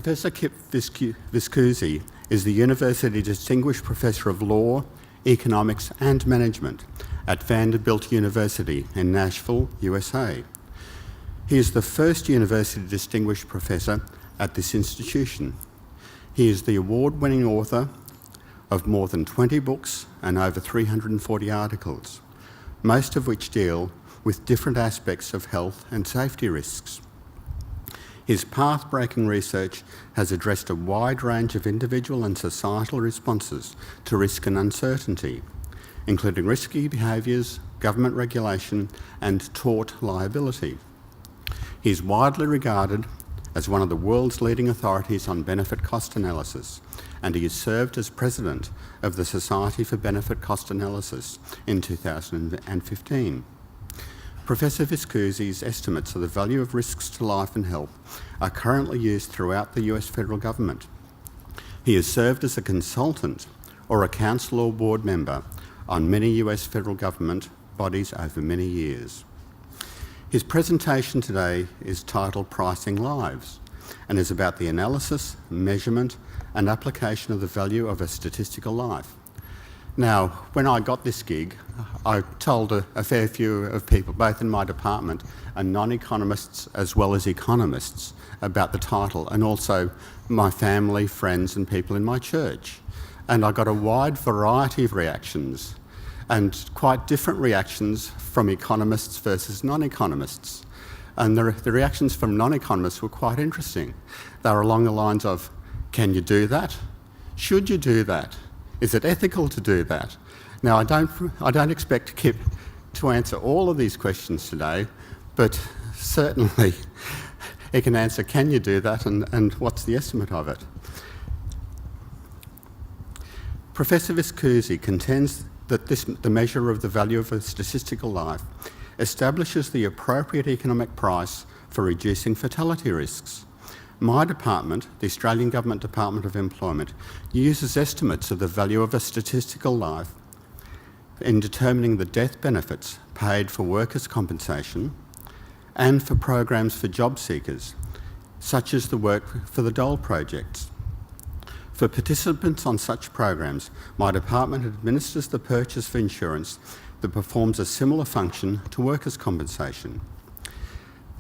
Professor Kip Viscusi is the University Distinguished Professor of Law, Economics and Management at Vanderbilt University in Nashville, USA. He is the first University Distinguished Professor at this institution. He is the award-winning author of more than 20 books and over 340 articles, most of which deal with different aspects of health and safety risks. His path-breaking research has addressed a wide range of individual and societal responses to risk and uncertainty, including risky behaviours, government regulation, and tort liability. He is widely regarded as one of the world's leading authorities on benefit cost analysis, and he has served as president of the Society for Benefit Cost Analysis in 2015. Professor Viscusi's estimates of the value of risks to life and health are currently used throughout the US federal government. He has served as a consultant or a council or board member on many US federal government bodies over many years. His presentation today is titled Pricing Lives and is about the analysis, measurement and application of the value of a statistical life. Now, when I got this gig, I told a fair few of people, both in my department and non-economists as well as economists, about the title, and also my family, friends and people in my church. And I got a wide variety of reactions, and quite different reactions from economists versus non-economists. And the reactions from non-economists were quite interesting. They were along the lines of, can you do that? Should you do that? Is it ethical to do that? Now, I don't expect Kip to answer all of these questions today, but certainly he can answer, can you do that, and what's the estimate of it? Professor Viscusi contends that the measure of the value of a statistical life establishes the appropriate economic price for reducing fatality risks. My department, the Australian Government Department of Employment, uses estimates of the value of a statistical life in determining the death benefits paid for workers' compensation and for programs for job seekers, such as the work for the Dole projects. For participants on such programs, my department administers the purchase of insurance that performs a similar function to workers' compensation.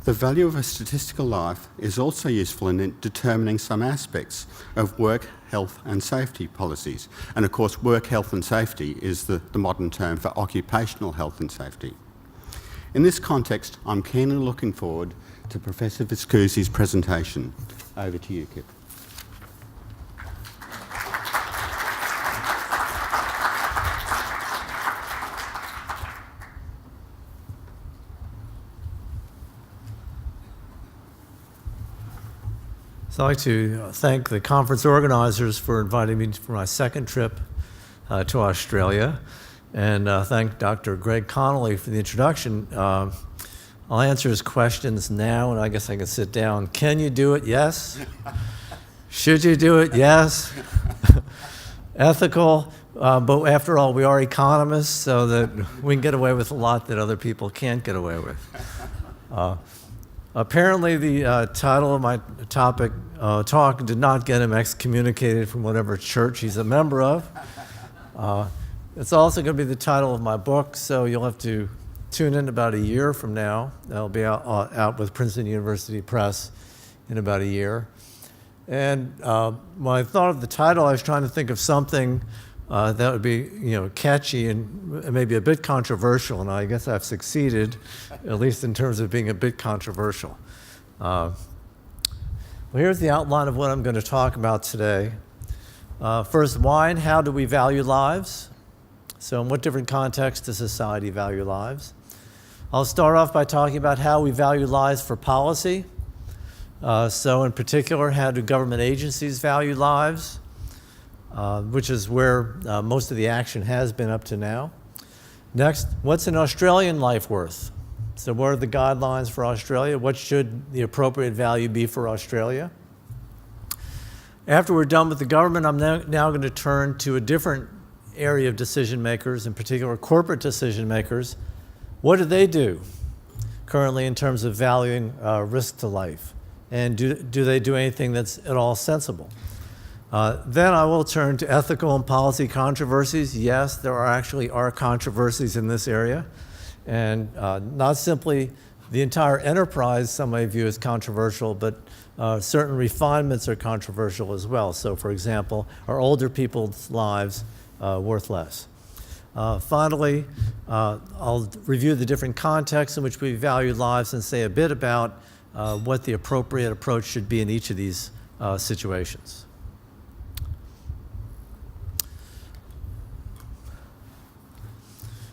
The value of a statistical life is also useful in determining some aspects of work, health and safety policies. And of course, work, health and safety is the modern term for occupational health and safety. In this context, I'm keenly looking forward to Professor Viscusi's presentation. Over to you, Kip. So I'd like to thank the conference organizers for inviting me for my second trip to Australia, and thank Dr. Greg Connolly for the introduction. I'll answer his questions now, and I guess I can sit down. Can you do it? Yes. Should you do it? Yes. Ethical, but after all, we are economists, so that we can get away with a lot that other people can't get away with. Apparently, the title of my talk did not get him excommunicated from whatever church he's a member of. It's also going to be the title of my book, so you'll have to tune in about a year from now. That'll be out with Princeton University Press in about a year. And when I thought of the title, I was trying to think of something that would be, catchy and maybe a bit controversial, and I guess I've succeeded, at least in terms of being a bit controversial. Well, here's the outline of what I'm going to talk about today. First, why and how do we value lives? So in what different contexts does society value lives? I'll start off by talking about how we value lives for policy. So in particular, how do government agencies value lives? Which is where most of the action has been up to now. Next, what's an Australian life worth? So what are the guidelines for Australia? What should the appropriate value be for Australia? After we're done with the government, I'm now going to turn to a different area of decision makers, in particular corporate decision makers. What do they do currently in terms of valuing risk to life? and do they do anything that's at all sensible? Then I will turn to ethical and policy controversies. Yes, there are controversies in this area, and not simply the entire enterprise some may view as controversial, but certain refinements are controversial as well. So, for example, are older people's lives worth less? Finally, I'll review the different contexts in which we value lives and say a bit about what the appropriate approach should be in each of these situations.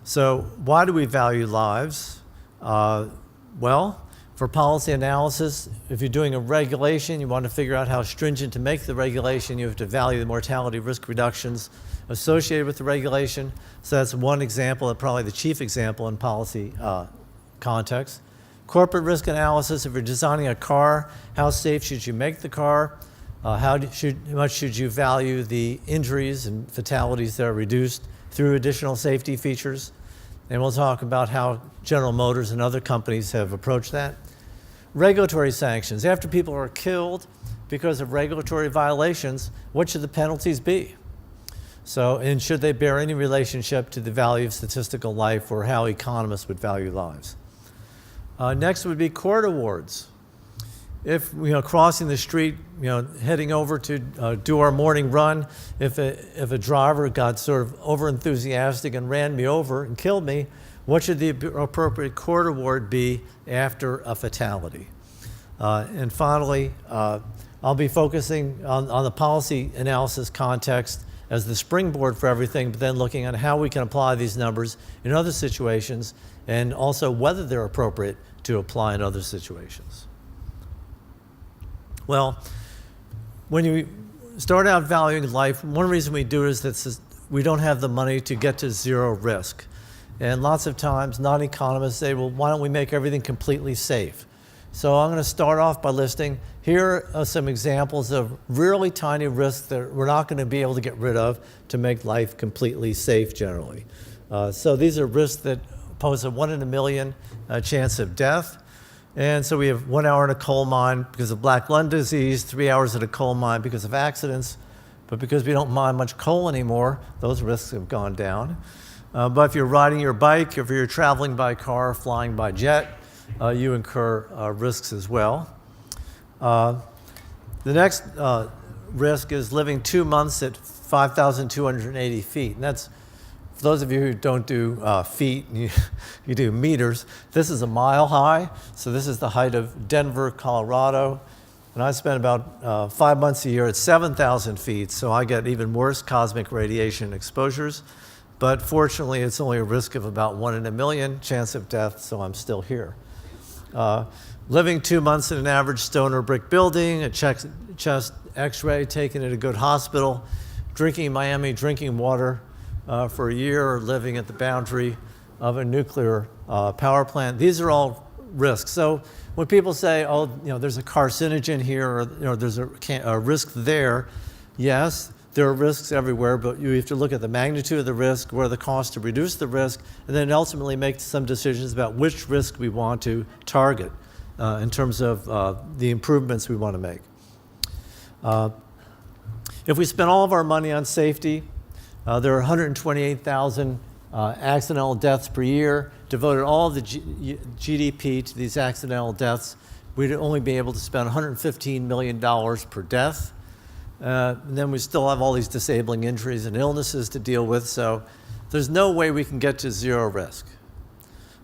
So why do we value lives? Well, for policy analysis, if you're doing a regulation, you want to figure out how stringent to make the regulation. You have to value the mortality risk reductions associated with the regulation. So that's one example, and probably the chief example in policy context. Corporate risk analysis, if you're designing a car, how safe should you make the car? How much should you value the injuries and fatalities that are reduced through additional safety features? And we'll talk about how General Motors and other companies have approached that. Regulatory sanctions. After people are killed because of regulatory violations, what should the penalties be? So, and should they bear any relationship to the value of statistical life or how economists would value lives? Next would be court awards. If, crossing the street, heading over to do our morning run, if a driver got sort of over-enthusiastic and ran me over and killed me, what should the appropriate court award be after a fatality? And finally, I'll be focusing on the policy analysis context as the springboard for everything, but then looking at how we can apply these numbers in other situations and also whether they're appropriate to apply in other situations. Well, when you start out valuing life, one reason we do it is that we don't have the money to get to zero risk. And lots of times, non-economists say, well, why don't we make everything completely safe? So I'm going to start off by listing, here are some examples of really tiny risks that we're not going to be able to get rid of to make life completely safe generally. So these are risks that pose a 1 in a million chance of death. And so we have 1 hour in a coal mine because of black lung disease, 3 hours at a coal mine because of accidents. But because we don't mine much coal anymore, those risks have gone down. But if you're riding your bike, if you're traveling by car, flying by jet, you incur risks as well. The next risk is living 2 months at 5,280 feet. And that's, for those of you who don't do feet, you do meters, this is a mile high. So this is the height of Denver, Colorado. And I spend about 5 months a year at 7,000 feet, so I get even worse cosmic radiation exposures. But fortunately, it's only a risk of about 1 in a million chance of death, so I'm still here. Living 2 months in an average stone or brick building, a chest x-ray taken at a good hospital, drinking Miami drinking water for a year, or living at the boundary of a nuclear power plant. These are all risks. So when people say, oh, there's a carcinogen here, or there's a risk there, yes, there are risks everywhere, but you have to look at the magnitude of the risk, what are the costs to reduce the risk, and then ultimately make some decisions about which risk we want to target in terms of the improvements we want to make. If we spend all of our money on safety, there are 128,000 accidental deaths per year. Devoted all of the GDP to these accidental deaths, we'd only be able to spend $115 million per death. And then we still have all these disabling injuries and illnesses to deal with, so there's no way we can get to zero risk.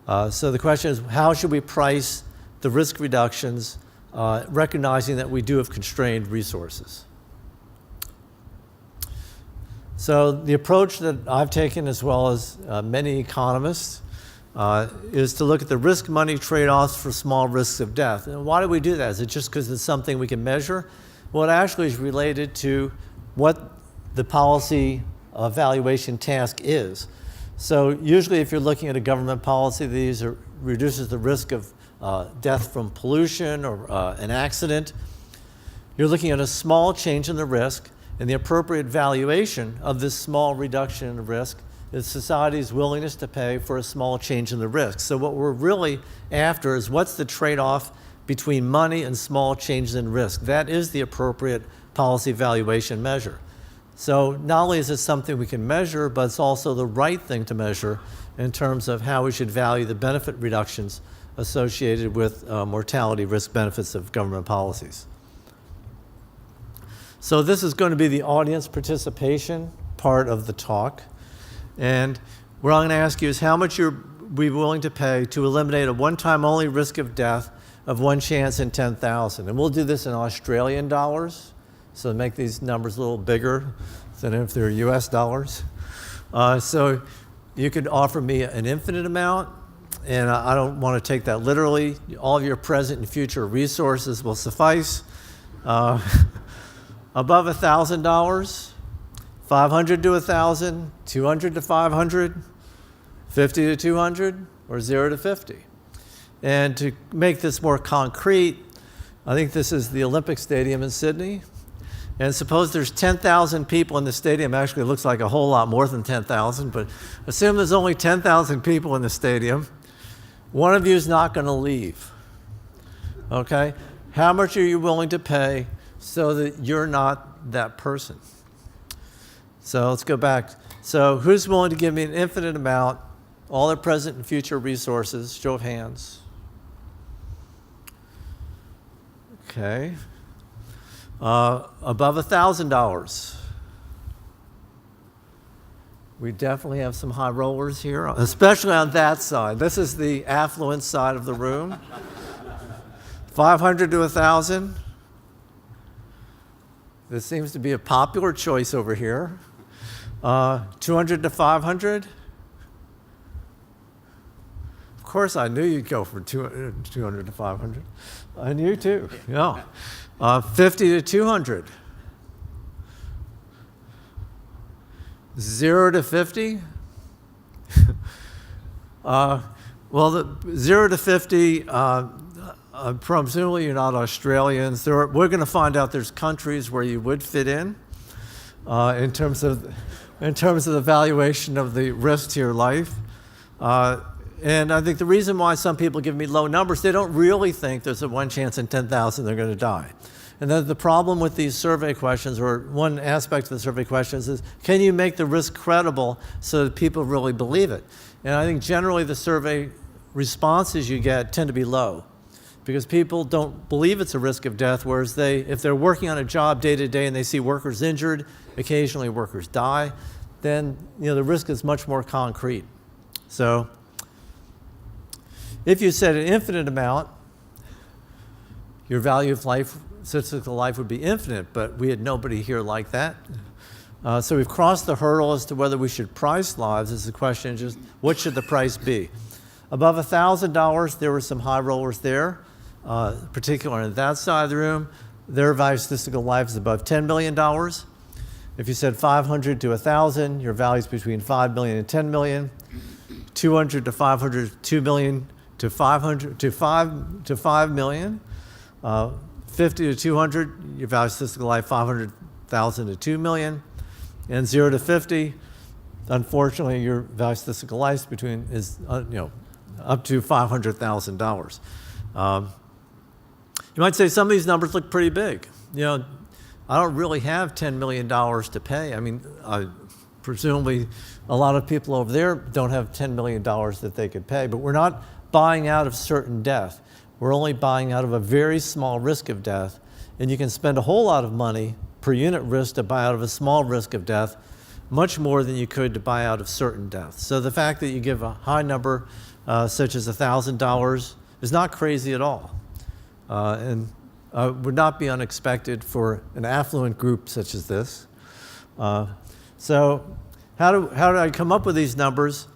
So the question is, how should we price the risk reductions, recognizing that we do have constrained resources? So the approach that I've taken, as well as many economists, is to look at the risk-money trade-offs for small risks of death. And why do we do that? Is it just because it's something we can measure? Well, it actually is related to what the policy evaluation task is. So usually if you're looking at a government policy, these reduces the risk of death from pollution or an accident. You're looking at a small change in the risk, and the appropriate valuation of this small reduction in the risk is society's willingness to pay for a small change in the risk. So what we're really after is what's the trade-off between money and small changes in risk. That is the appropriate policy valuation measure. So not only is it something we can measure, but it's also the right thing to measure in terms of how we should value the benefit reductions associated with mortality risk benefits of government policies. So this is going to be the audience participation part of the talk. And what I'm going to ask you is how much you're be willing to pay to eliminate a one-time only risk of death of 1 chance in 10,000. And we'll do this in Australian dollars, so to make these numbers a little bigger than if they're US dollars. So you could offer me an infinite amount, and I don't want to take that literally. All of your present and future resources will suffice. Above $1,000, 500 to 1,000, 200 to 500, 50 to 200, or 0 to 50. And to make this more concrete, I think this is the Olympic Stadium in Sydney. And suppose there's 10,000 people in the stadium. Actually, it looks like a whole lot more than 10,000, but assume there's only 10,000 people in the stadium. One of you is not going to leave. Okay? How much are you willing to pay so that you're not that person? So let's go back. So who's willing to give me an infinite amount, all their present and future resources? Show of hands. Okay. Above $1,000. We definitely have some high rollers here, especially on that side. This is the affluent side of the room. 500 to 1,000. This seems to be a popular choice over here. 200 to 500. Of course, I knew you'd go for 200 to 500. I knew too. Yeah. 50 to 200. 0 to 50. Well, the 0 to 50. Presumably, you're not Australians. We're going to find out there's countries where you would fit in terms of the valuation of the risk to your life. And I think the reason why some people give me low numbers, they don't really think there's a 1 chance in 10,000 they're going to die. And then the problem with these survey questions, or one aspect of the survey questions, is can you make the risk credible so that people really believe it? And I think generally the survey responses you get tend to be low because people don't believe it's a risk of death, whereas if they're working on a job day to day and they see workers injured, occasionally workers die, then the risk is much more concrete. So if you said an infinite amount, your value of life, statistical life would be infinite, but we had nobody here like that. So we've crossed the hurdle as to whether we should price lives. Is the question just what should the price be? Above $1,000, there were some high rollers there, particularly on that side of the room. Their value of statistical life is above $10 million. If you said 500 to 1,000, your value is between 5 million and 10 million. 200 to 500, 2 million to 500 to 5 million. 50 to 200, your value of statistical life 500,000 to 2 million. And 0 to 50, unfortunately, your value of statistical life is up to $500,000. You might say some of these numbers look pretty big. I don't really have $10 million to pay. I mean, presumably a lot of people over there don't have $10 million that they could pay, but we're not buying out of certain death. We're only buying out of a very small risk of death, and you can spend a whole lot of money per unit risk to buy out of a small risk of death, much more than you could to buy out of certain deaths. So the fact that you give a high number, such as $1,000, is not crazy at all, and would not be unexpected for an affluent group such as this. So how did I come up with these numbers?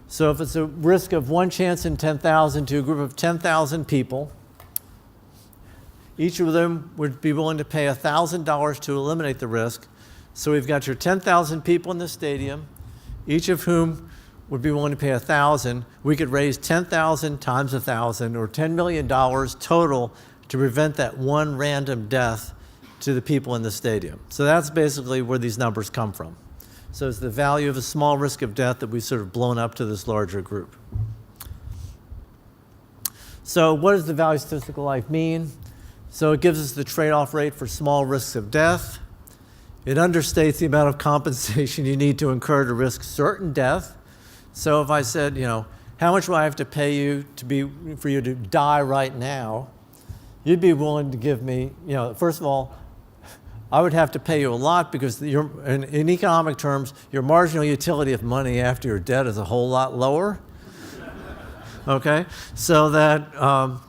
So if it's a risk of 1 chance in 10,000 to a group of 10,000 people, each of them would be willing to pay $1,000 to eliminate the risk. So we've got your 10,000 people in the stadium, each of whom would be willing to pay $1,000. We could raise 10,000 times 1,000, or $10 million total, to prevent that one random death to the people in the stadium. So that's basically where these numbers come from. So it's the value of a small risk of death that we've sort of blown up to this larger group. So what does the value of statistical life mean? So it gives us the trade-off rate for small risks of death. It understates the amount of compensation you need to incur to risk certain death. So if I said, how much do I have to pay you for you to die right now? You'd be willing to give me, first of all, I would have to pay you a lot because in economic terms, your marginal utility of money after you're dead is a whole lot lower. Okay, so that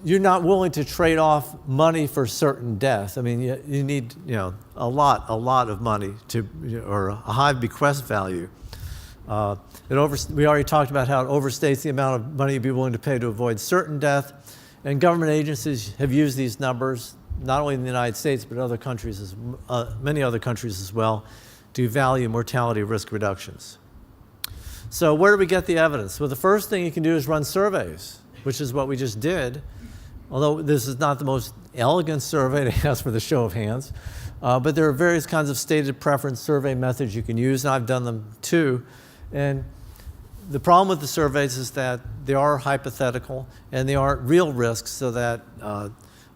you're not willing to trade off money for certain death. I mean, you need a lot of money or a high bequest value. We already talked about how it overstates the amount of money you'd be willing to pay to avoid certain death, and government agencies have used these numbers not only in the United States but other countries, many other countries as well, to value mortality risk reductions. So where do we get the evidence? Well, the first thing you can do is run surveys, which is what we just did. Although this is not the most elegant survey to ask for the show of hands, but there are various kinds of stated preference survey methods you can use, and I've done them too. And the problem with the surveys is that they are hypothetical and they aren't real risks, so that I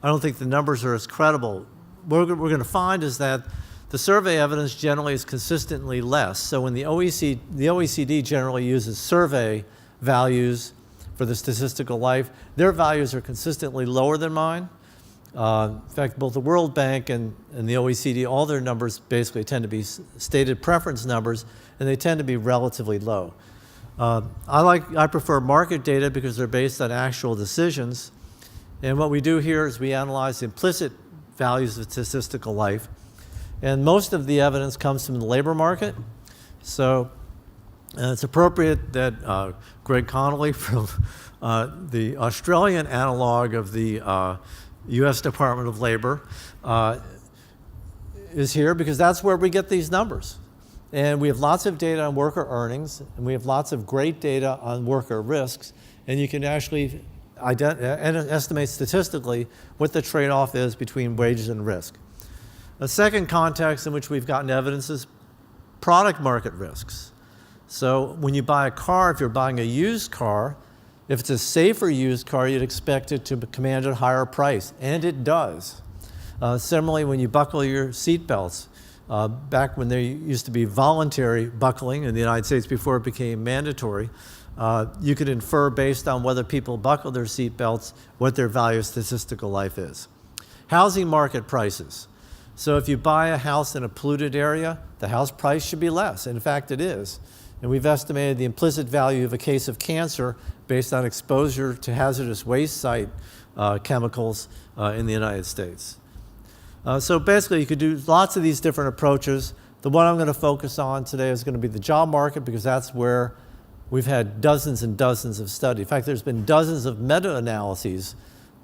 don't think the numbers are as credible. What we're going to find is that the survey evidence generally is consistently less. So when the OECD generally uses survey values for the statistical life, their values are consistently lower than mine. In fact, both the World Bank and the OECD, all their numbers basically tend to be stated preference numbers, and they tend to be relatively low. I prefer market data because they're based on actual decisions. And what we do here is we analyze the implicit values of statistical life. And most of the evidence comes from the labor market. So it's appropriate that Greg Connolly from the Australian analog of the US Department of Labor is here, because that's where we get these numbers. And we have lots of data on worker earnings, and we have lots of great data on worker risks, and you can actually estimate statistically what the trade-off is between wages and risk. A second context in which we've gotten evidence is product market risks. So when you buy a car, if you're buying a used car, if it's a safer used car, you'd expect it to command a higher price, and it does. Similarly, when you buckle your seatbelts, back when there used to be voluntary buckling in the United States before it became mandatory, you could infer based on whether people buckle their seatbelts what their value of statistical life is. Housing market prices. So if you buy a house in a polluted area, the house price should be less. In fact, it is. And we've estimated the implicit value of a case of cancer based on exposure to hazardous waste site chemicals in the United States. So basically, you could do lots of these different approaches. The one I'm going to focus on today is going to be the job market, because that's where we've had dozens and dozens of studies. In fact, there's been dozens of meta-analyses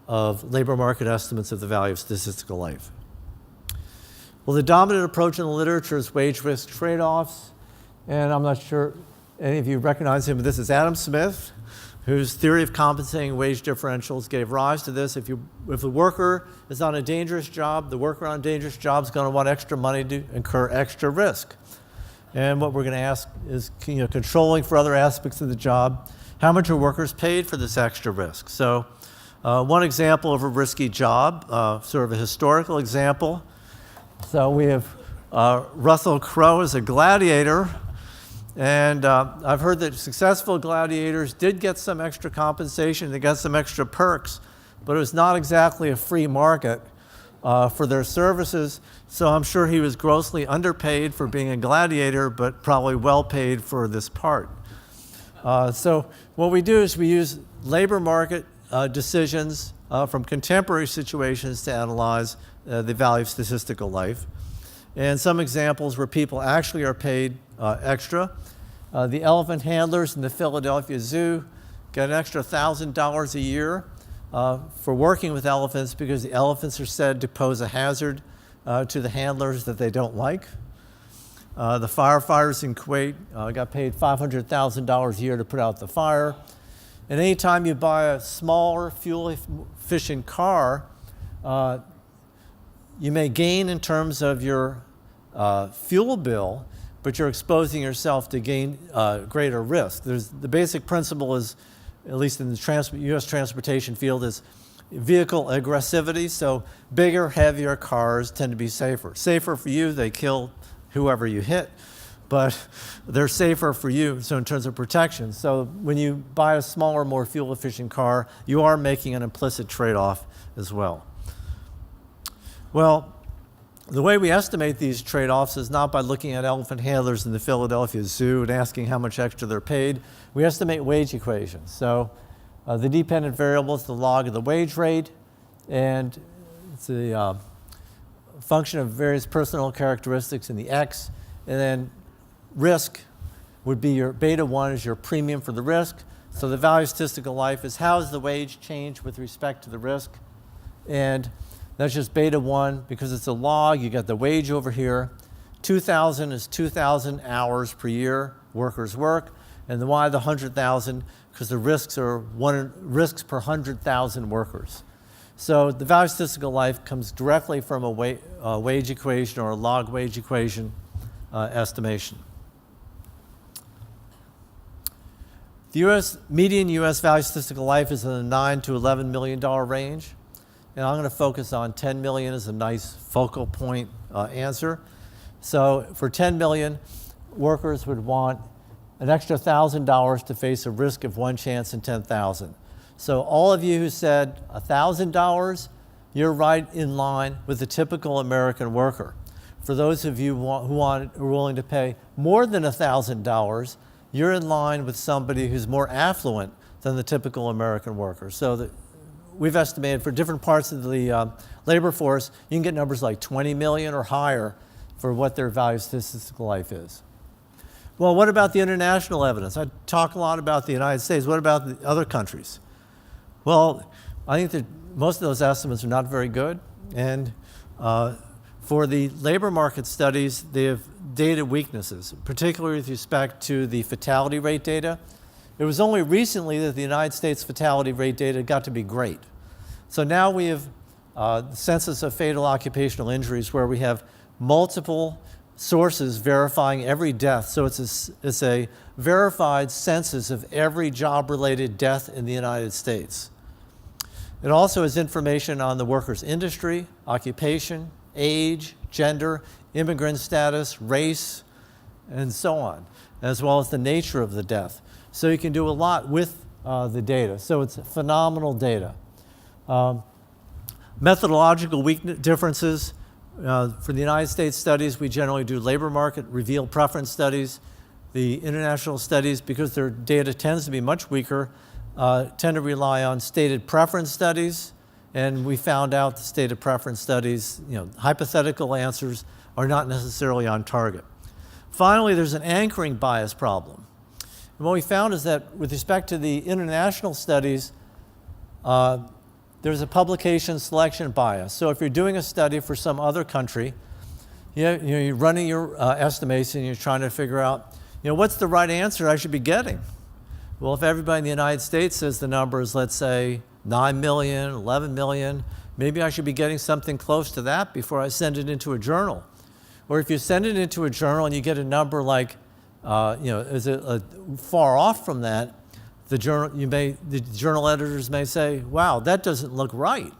of labor market estimates of the value of statistical life. Well, the dominant approach in the literature is wage-risk trade-offs. And I'm not sure any of you recognize him, but this is Adam Smith, whose theory of compensating wage differentials gave rise to this. If the worker is on a dangerous job, the worker on a dangerous job is going to want extra money to incur extra risk. And what we're going to ask is, controlling for other aspects of the job, how much are workers paid for this extra risk? So one example of a risky job, sort of a historical example. So we have Russell Crowe as a gladiator. And I've heard that successful gladiators did get some extra compensation, they got some extra perks, but it was not exactly a free market for their services. So I'm sure he was grossly underpaid for being a gladiator, but probably well paid for this part. So what we do is we use labor market decisions from contemporary situations to analyze the value of statistical life. And some examples where people actually are paid extra. The elephant handlers in the Philadelphia Zoo get an extra $1,000 a year for working with elephants, because the elephants are said to pose a hazard to the handlers that they don't like. The firefighters in Kuwait got paid $500,000 a year to put out the fire. And anytime you buy a smaller, fuel-efficient car, you may gain in terms of your fuel bill, but you're exposing yourself to greater risk. The basic principle is at least in the U.S. transportation field, is vehicle aggressivity. So bigger, heavier cars tend to be safer. Safer for you, they kill whoever you hit, but they're safer for you, so in terms of protection. So when you buy a smaller, more fuel-efficient car, you are making an implicit trade-off as well. Well, the way we estimate these trade-offs is not by looking at elephant handlers in the Philadelphia Zoo and asking how much extra they're paid. We estimate wage equations. So the dependent variable is the log of the wage rate, and it's a function of various personal characteristics in the x, and then risk would be your beta 1 is your premium for the risk. So the value of statistical life is how does the wage change with respect to the risk, and that's just beta 1 because it's a log. You got the wage over here. 2,000 is 2,000 hours per year workers work, and the y the 100,000 because the risks are risks per 100,000 workers. So the value of statistical life comes directly from a wage equation or a log wage equation estimation. The median U.S. value of statistical life is in the $9 to $11 million range. And I'm going to focus on 10 million as a nice focal point answer. So for 10 million, workers would want an extra $1,000 to face a risk of 1 chance in 10,000. So all of you who said $1,000, you're right in line with the typical American worker. For those of you who are willing to pay more than $1,000, you're in line with somebody who's more affluent than the typical American worker. So we've estimated for different parts of the labor force, you can get numbers like 20 million or higher for what their value of statistical life is. Well, what about the international evidence? I talk a lot about the United States. What about the other countries? Well, I think that most of those estimates are not very good. And for the labor market studies, they have data weaknesses, particularly with respect to the fatality rate data. It was only recently that the United States fatality rate data got to be great. So now we have the census of fatal occupational injuries where we have multiple sources verifying every death. So it's a verified census of every job-related death in the United States. It also has information on the worker's industry, occupation, age, gender, immigrant status, race, and so on, as well as the nature of the death. So you can do a lot with the data. So it's phenomenal data. Methodological differences. For the United States studies, we generally do labor market reveal preference studies. The international studies, because their data tends to be much weaker, tend to rely on stated preference studies. And we found out the stated preference studies, hypothetical answers are not necessarily on target. Finally, there's an anchoring bias problem. And what we found is that with respect to the international studies, there's a publication selection bias. So if you're doing a study for some other country, you're running your estimates and you're trying to figure out, what's the right answer I should be getting? Well, if everybody in the United States says the number is, let's say, 9 million, 11 million, maybe I should be getting something close to that before I send it into a journal. Or if you send it into a journal and you get a number like, is it far off from that, the journal editors may say, wow, that doesn't look right.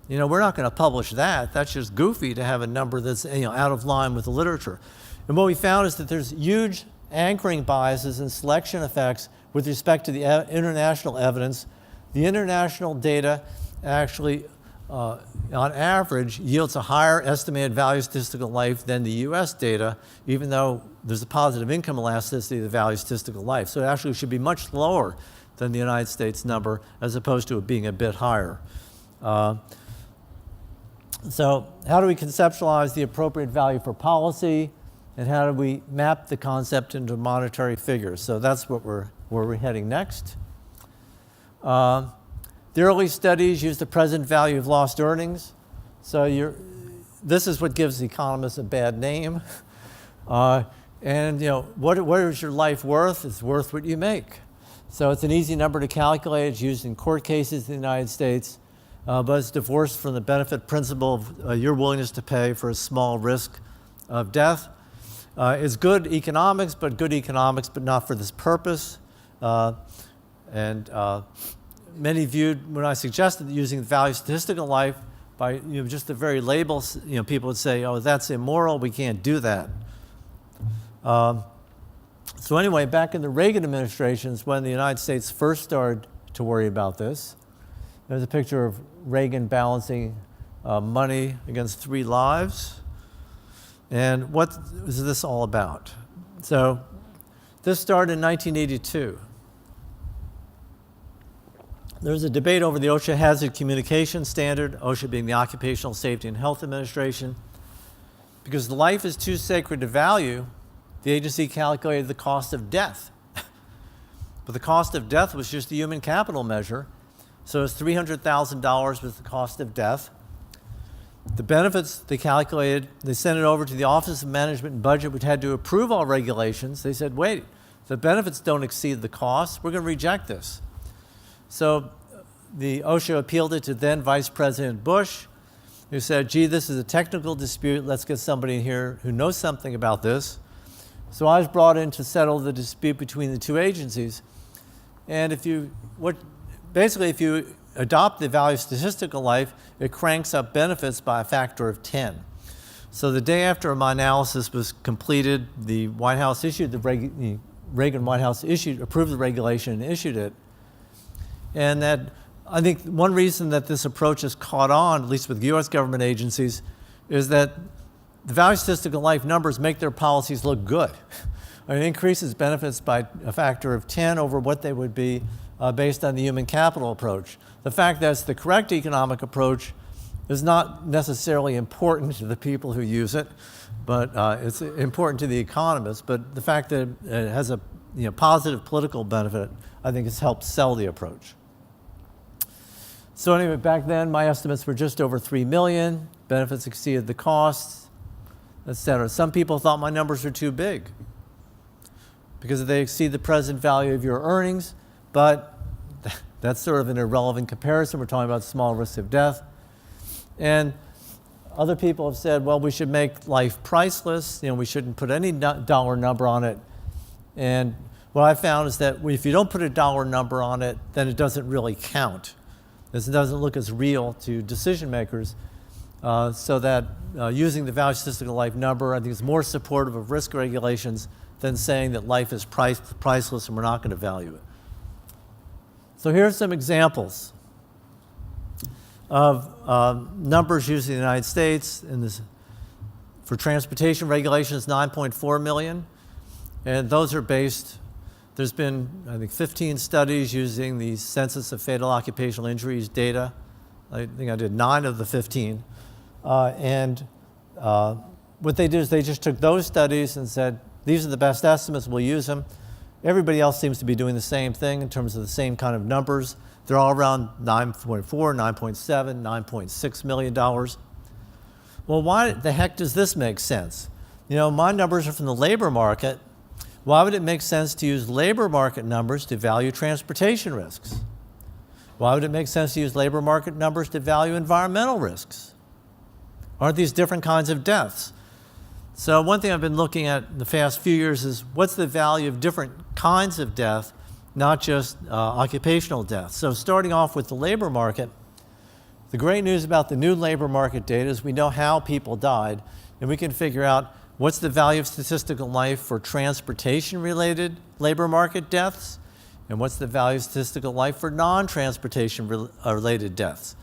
We're not going to publish that. That's just goofy to have a number that's out of line with the literature. And what we found is that there's huge anchoring biases and selection effects with respect to the international evidence. The international data actually, on average, yields a higher estimated value of statistical life than the US data, even though there's a positive income elasticity of the value of statistical life. So it actually should be much lower than the United States number, as opposed to it being a bit higher. So how do we conceptualize the appropriate value for policy, and how do we map the concept into monetary figures? So that's where we're heading next. The early studies use the present value of lost earnings. So this is what gives economists a bad name. What is your life worth? It's worth what you make. So it's an easy number to calculate. It's used in court cases in the United States, but it's divorced from the benefit principle of your willingness to pay for a small risk of death. It's good economics, but not for this purpose. And many viewed, when I suggested using the value of statistical life by just the very labels, people would say, oh, that's immoral, we can't do that. So anyway, back in the Reagan administrations, when the United States first started to worry about this, there's a picture of Reagan balancing money against 3 lives. And what is this all about? So this started in 1982. There was a debate over the OSHA Hazard Communication Standard, OSHA being the Occupational Safety and Health Administration. Because life is too sacred to value, the agency calculated the cost of death. But the cost of death was just a human capital measure. So it's $300,000 was the cost of death. The benefits they calculated, they sent it over to the Office of Management and Budget, which had to approve all regulations. They said, wait, the benefits don't exceed the cost. We're going to reject this. So the OSHA appealed it to then Vice President Bush, who said, gee, this is a technical dispute. Let's get somebody in here who knows something about this. So I was brought in to settle the dispute between the 2 agencies. And if you adopt the value of statistical life, it cranks up benefits by a factor of 10. So the day after my analysis was completed, the White House issued the Reagan White House approved the regulation and issued it. And that, I think one reason that this approach has caught on, at least with U.S. government agencies, is that the value of statistical life numbers make their policies look good. It increases benefits by a factor of 10 over what they would be based on the human capital approach. The fact that it's the correct economic approach is not necessarily important to the people who use it, but it's important to the economists. But the fact that it has a positive political benefit, I think, has helped sell the approach. So anyway, back then, my estimates were just over 3 million. Benefits exceeded the costs, et cetera. Some people thought my numbers were too big because they exceed the present value of your earnings, but that's sort of an irrelevant comparison. We're talking about small risk of death. And other people have said, well, we should make life priceless. We shouldn't put any dollar number on it. And what I found is that if you don't put a dollar number on it, then it doesn't really count. This doesn't look as real to decision makers. So that using the value statistical life number, I think, is more supportive of risk regulations than saying that life is priceless and we're not going to value it. So here are some examples of numbers used in the United States. For transportation regulations, 9.4 million. And those are based, there's been, I think, 15 studies using the Census of Fatal Occupational Injuries data. I think I did 9 of the 15. What they did is they just took those studies and said, these are the best estimates, we'll use them. Everybody else seems to be doing the same thing in terms of the same kind of numbers. They're all around 9.4, 9.7, $9.6 million. Well, why the heck does this make sense? My numbers are from the labor market. Why would it make sense to use labor market numbers to value transportation risks? Why would it make sense to use labor market numbers to value environmental risks? Aren't these different kinds of deaths? So one thing I've been looking at in the past few years is what's the value of different kinds of death, not just occupational death. So starting off with the labor market, the great news about the new labor market data is we know how people died, and we can figure out what's the value of statistical life for transportation-related labor market deaths, and what's the value of statistical life for non-transportation related deaths.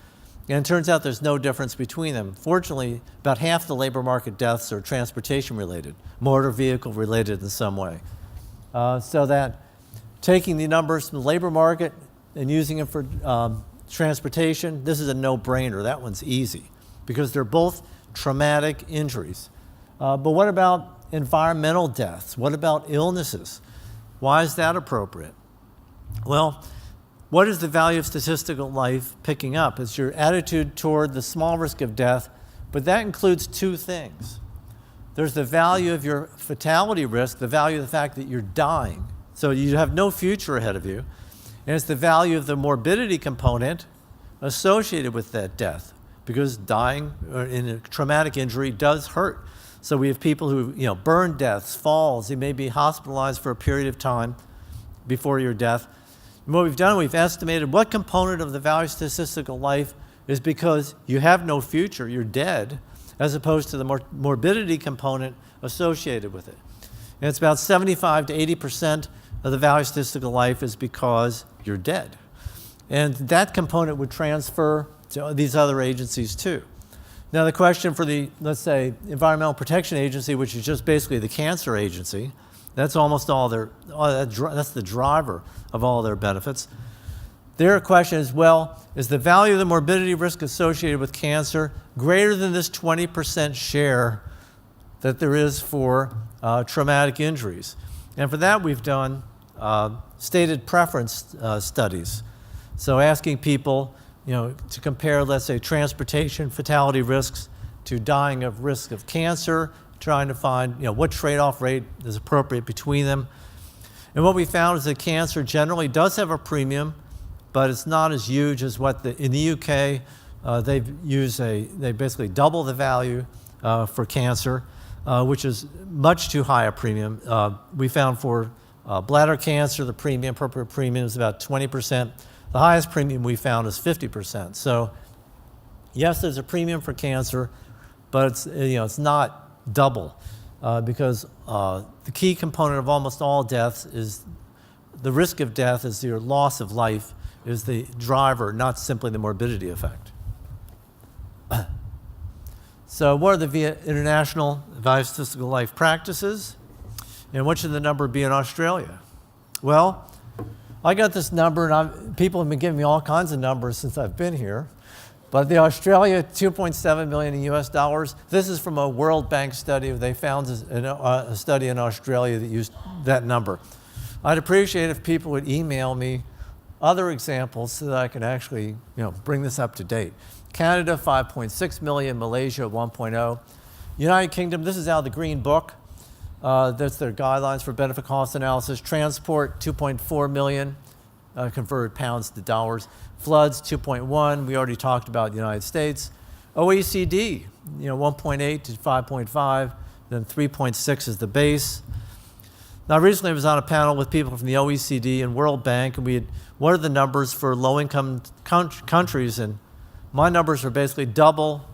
And it turns out there's no difference between them. Fortunately, about half the labor market deaths are transportation-related, motor vehicle-related in some way. So that taking the numbers from the labor market and using them for transportation, this is a no-brainer. That one's easy because they're both traumatic injuries. But what about environmental deaths? What about illnesses? Why is that appropriate? Well, what is the value of statistical life picking up? It's your attitude toward the small risk of death, but that includes 2 things. There's the value of your fatality risk, the value of the fact that you're dying. So you have no future ahead of you. And it's the value of the morbidity component associated with that death, because dying in a traumatic injury does hurt. So we have people who, burn deaths, falls, you may be hospitalized for a period of time before your death. And what we've done, we've estimated what component of the value statistical life is because you have no future, you're dead, as opposed to the morbidity component associated with it. And it's about 75 to 80% of the value statistical life is because you're dead. And that component would transfer to these other agencies too. Now the question for the, let's say, Environmental Protection Agency, which is just basically the cancer agency, that's almost all their, that's the driver of all their benefits. Their question is, well, is the value of the morbidity risk associated with cancer greater than this 20% share that there is for traumatic injuries? And for that, we've done stated preference studies. So asking people, to compare, let's say, transportation fatality risks to dying of risk of cancer, trying to find, what trade-off rate is appropriate between them. And what we found is that cancer generally does have a premium, but it's not as huge as what in the UK, they basically double the value for cancer, which is much too high a premium. We found for bladder cancer, the appropriate premium is about 20%. The highest premium we found is 50%. So yes, there's a premium for cancer, but it's not double because the key component of almost all deaths is the risk of death is your loss of life is the driver, not simply the morbidity effect. So what are the international value statistical life practices? And what should the number be in Australia? Well, I got this number, and people have been giving me all kinds of numbers since I've been here. But the Australia, 2.7 million in US dollars. This is from a World Bank study. They found a study in Australia that used that number. I'd appreciate if people would email me other examples so that I can actually bring this up to date. Canada, 5.6 million, Malaysia, 1.0. United Kingdom, this is out of the Green Book. That's their guidelines for benefit cost analysis. Transport, 2.4 million, converted pounds to dollars. Floods, 2.1. We already talked about the United States. OECD, 1.8 to 5.5. Then 3.6 is the base. Now, recently I was on a panel with people from the OECD and World Bank, and what are the numbers for low-income countries? And my numbers are basically double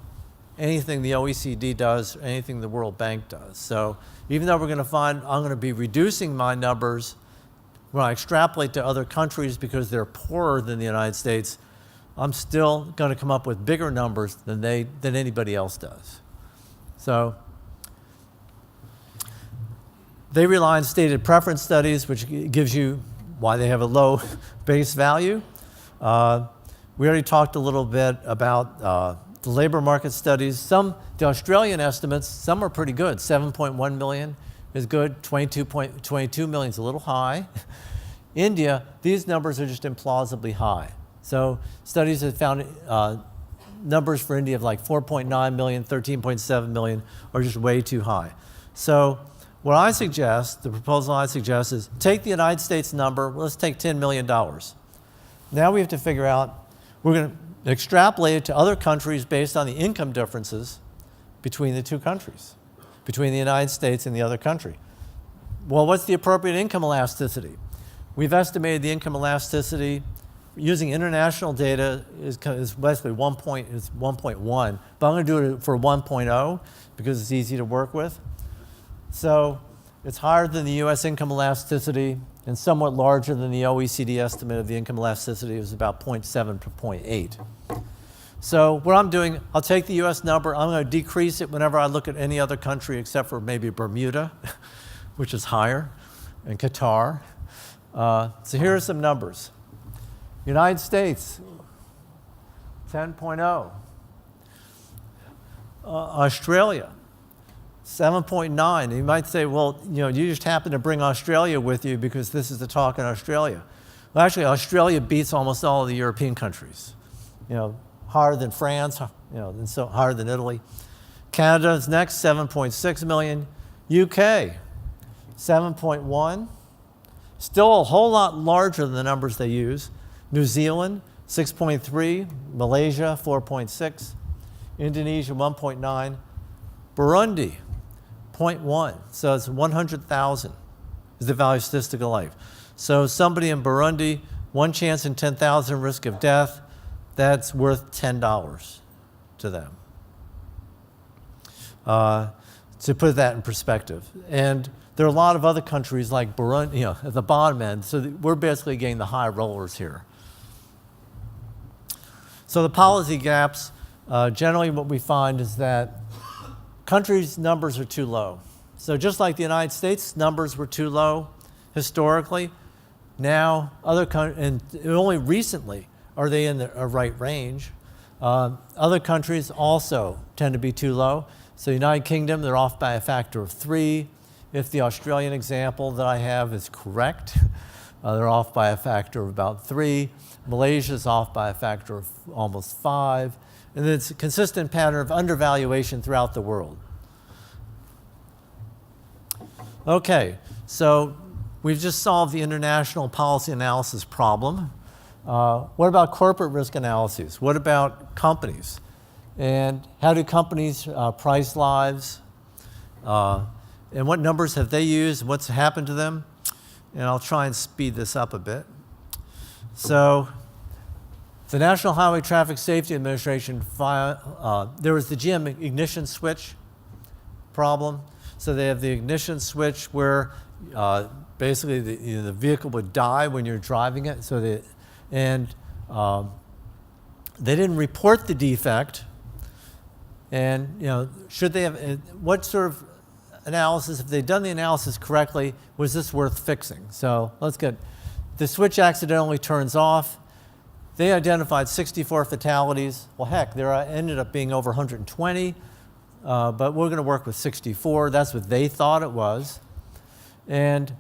anything the OECD does, anything the World Bank does. So even though I'm going to be reducing my numbers when I extrapolate to other countries because they're poorer than the United States, I'm still going to come up with bigger numbers than anybody else does. So they rely on stated preference studies, which gives you why they have a low base value. We already talked a little bit about the labor market studies. The Australian estimates, some are pretty good. 7.1 million is good. 22 million is a little high. India, these numbers are just implausibly high. So studies have found numbers for India of like 4.9 million, 13.7 million are just way too high. So what I suggest, the proposal I suggest is take the United States number, let's take $10 million. Now we have to figure out, we're going to extrapolate it to other countries based on the income differences between the two countries, between the United States and the other country. Well, what's the appropriate income elasticity? We've estimated the income elasticity using international data is basically 1.1, but I'm going to do it for 1.0 because it's easy to work with. So it's higher than the US income elasticity and somewhat larger than the OECD estimate of the income elasticity. It was about 0.7 to 0.8. So what I'm doing, I'll take the US number, I'm going to decrease it whenever I look at any other country except for maybe Bermuda, which is higher, and Qatar. So here are some numbers. United States, 10.0. Australia, 7.9. You might say, well, you just happen to bring Australia with you because this is the talk in Australia. Well, actually, Australia beats almost all of the European countries. Higher than France, and so higher than Italy. Canada is next, 7.6 million. UK, 7.1. Still a whole lot larger than the numbers they use. New Zealand, 6.3. Malaysia, 4.6. Indonesia, 1.9. Burundi, 0.1. So it's 100,000 is the value of statistical life. So somebody in Burundi 1 chance in 10,000 risk of death, that's worth $10 to them. To put that in perspective. And there are a lot of other countries like Burundi, at the bottom end, so we're basically getting the high rollers here. So the policy gaps, generally what we find is that countries' numbers are too low. So just like the United States numbers were too low historically, now other countries, and only recently are they in the right range. Other countries also tend to be too low. So United Kingdom, they're off by a factor of 3. If the Australian example that I have is correct, they're off by a factor of about 3. Malaysia's off by a factor of almost 5. And it's a consistent pattern of undervaluation throughout the world. Okay, so we've just solved the international policy analysis problem. What about corporate risk analyses? What about companies? And how do companies price lives? And what numbers have they used? What's happened to them? And I'll try and speed this up a bit. So the National Highway Traffic Safety Administration, there was the GM ignition switch problem. So they have the ignition switch where basically the vehicle would die when you're driving it. So they didn't report the defect. And should they have? What sort of analysis? If they'd done the analysis correctly, was this worth fixing? So let's get the switch accidentally turns off. They identified 64 fatalities. Well, heck, there ended up being over 120, but we're going to work with 64. That's what they thought it was. And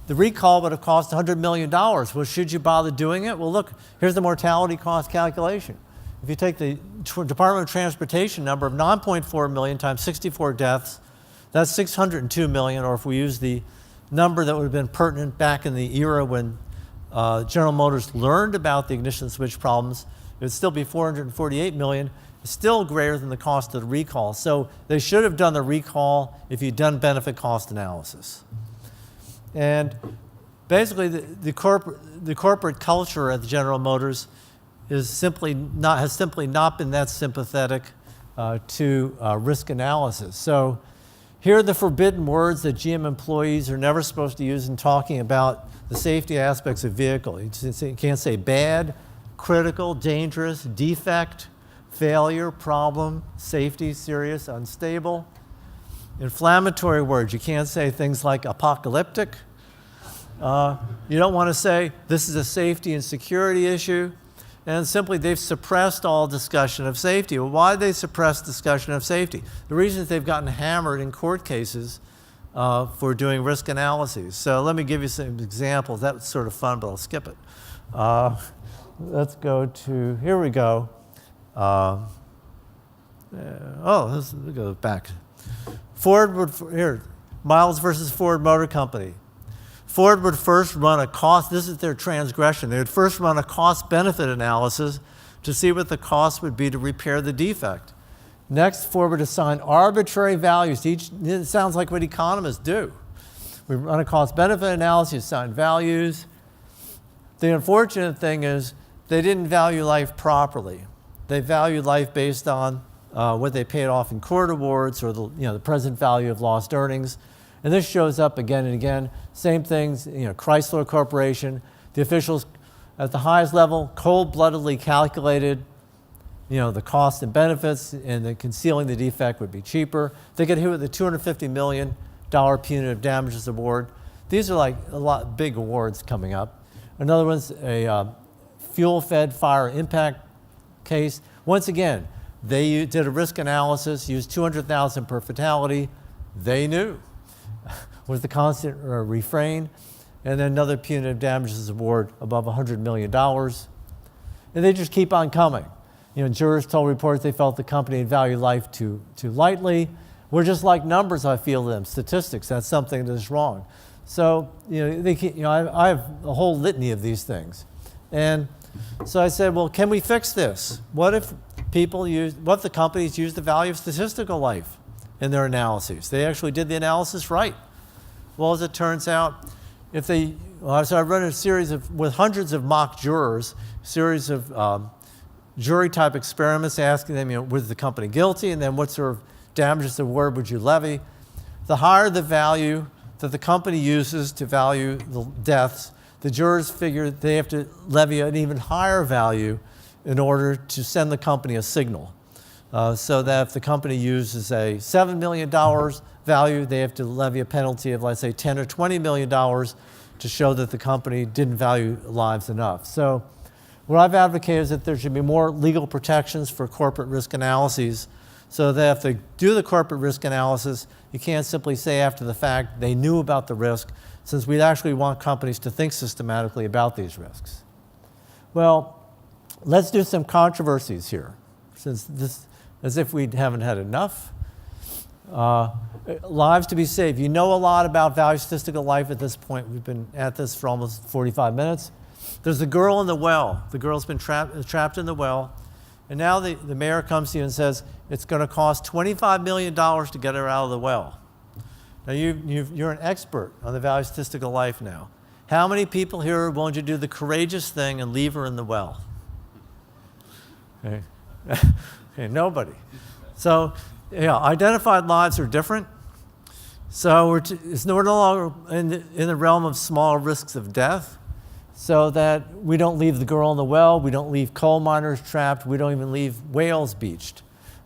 the recall would have cost $100 million. Well, should you bother doing it? Well, look, here's the mortality cost calculation. If you take the Department of Transportation number of 9.4 million times 64 deaths, that's 602 million, or if we use the number that would have been pertinent back in the era when General Motors learned about the ignition switch problems, it would still be 448 million. It's still greater than the cost of the recall. So they should have done the recall if you'd done benefit cost analysis. And basically the corporate culture at General Motors has simply not been that sympathetic to risk analysis. So here are the forbidden words that GM employees are never supposed to use in talking about the safety aspects of vehicle. You can't say bad, critical, dangerous, defect, failure, problem, safety, serious, unstable. Inflammatory words, you can't say things like apocalyptic. You don't want to say this is a safety and security issue. And simply they've suppressed all discussion of safety. Well, why did they suppress discussion of safety? The reason is they've gotten hammered in court cases for doing risk analyses. So let me give you some examples. That's sort of fun, but I'll skip it. Let's go to, here we go. Let's go back. Miles versus Ford Motor Company. Ford would first run a cost, this is their transgression, they would first run a cost-benefit analysis to see what the cost would be to repair the defect. Next, Ford would assign arbitrary values to each, it sounds like what economists do. We run a cost-benefit analysis, assign values. The unfortunate thing is they didn't value life properly. They valued life based on what they paid off in court awards or the present value of lost earnings. And this shows up again and again. Same things, Chrysler Corporation, the officials at the highest level cold-bloodedly calculated, the cost and benefits, and then concealing the defect would be cheaper. They get hit with a $250 million punitive damages award. These are like a lot big awards coming up. Another one's a fuel-fed fire impact case. Once again, they did a risk analysis, used $200,000 per fatality. They knew. Was the constant refrain, and then another punitive damages award above $100 million. And they just keep on coming. Jurors told reporters they felt the company had valued life too lightly. We're just like numbers, I feel to them, statistics. That's something that is wrong. So, I have a whole litany of these things. And so I said, well, can we fix this? What if the companies use the value of statistical life in their analyses? They actually did the analysis right. Well, as it turns out, So I run a series with hundreds of mock jurors, series of jury-type experiments asking them, was the company guilty, and then what sort of damages award would you levy? The higher the value that the company uses to value the deaths, the jurors figure they have to levy an even higher value in order to send the company a signal. So that if the company uses a $7 million value, they have to levy a penalty of, let's say, $10 or $20 million to show that the company didn't value lives enough. So what I've advocated is that there should be more legal protections for corporate risk analyses, so that if they do the corporate risk analysis, you can't simply say after the fact they knew about the risk, since we actually want companies to think systematically about these risks. Well, let's do some controversies here, since this, as if we haven't had enough. Lives to be saved. You know a lot about value statistical life at this point. We've been at this for almost 45 minutes. There's a girl in the well. The girl's been trapped in the well. And now the mayor comes to you and says, it's going to cost $25 million to get her out of the well. Now, you're an expert on the value statistical life now. How many people here are willing to do the courageous thing and leave her in the well? Okay, okay, nobody. So, identified lives are different. So we're no longer in the realm of small risks of death, so that we don't leave the girl in the well, we don't leave coal miners trapped, we don't even leave whales beached,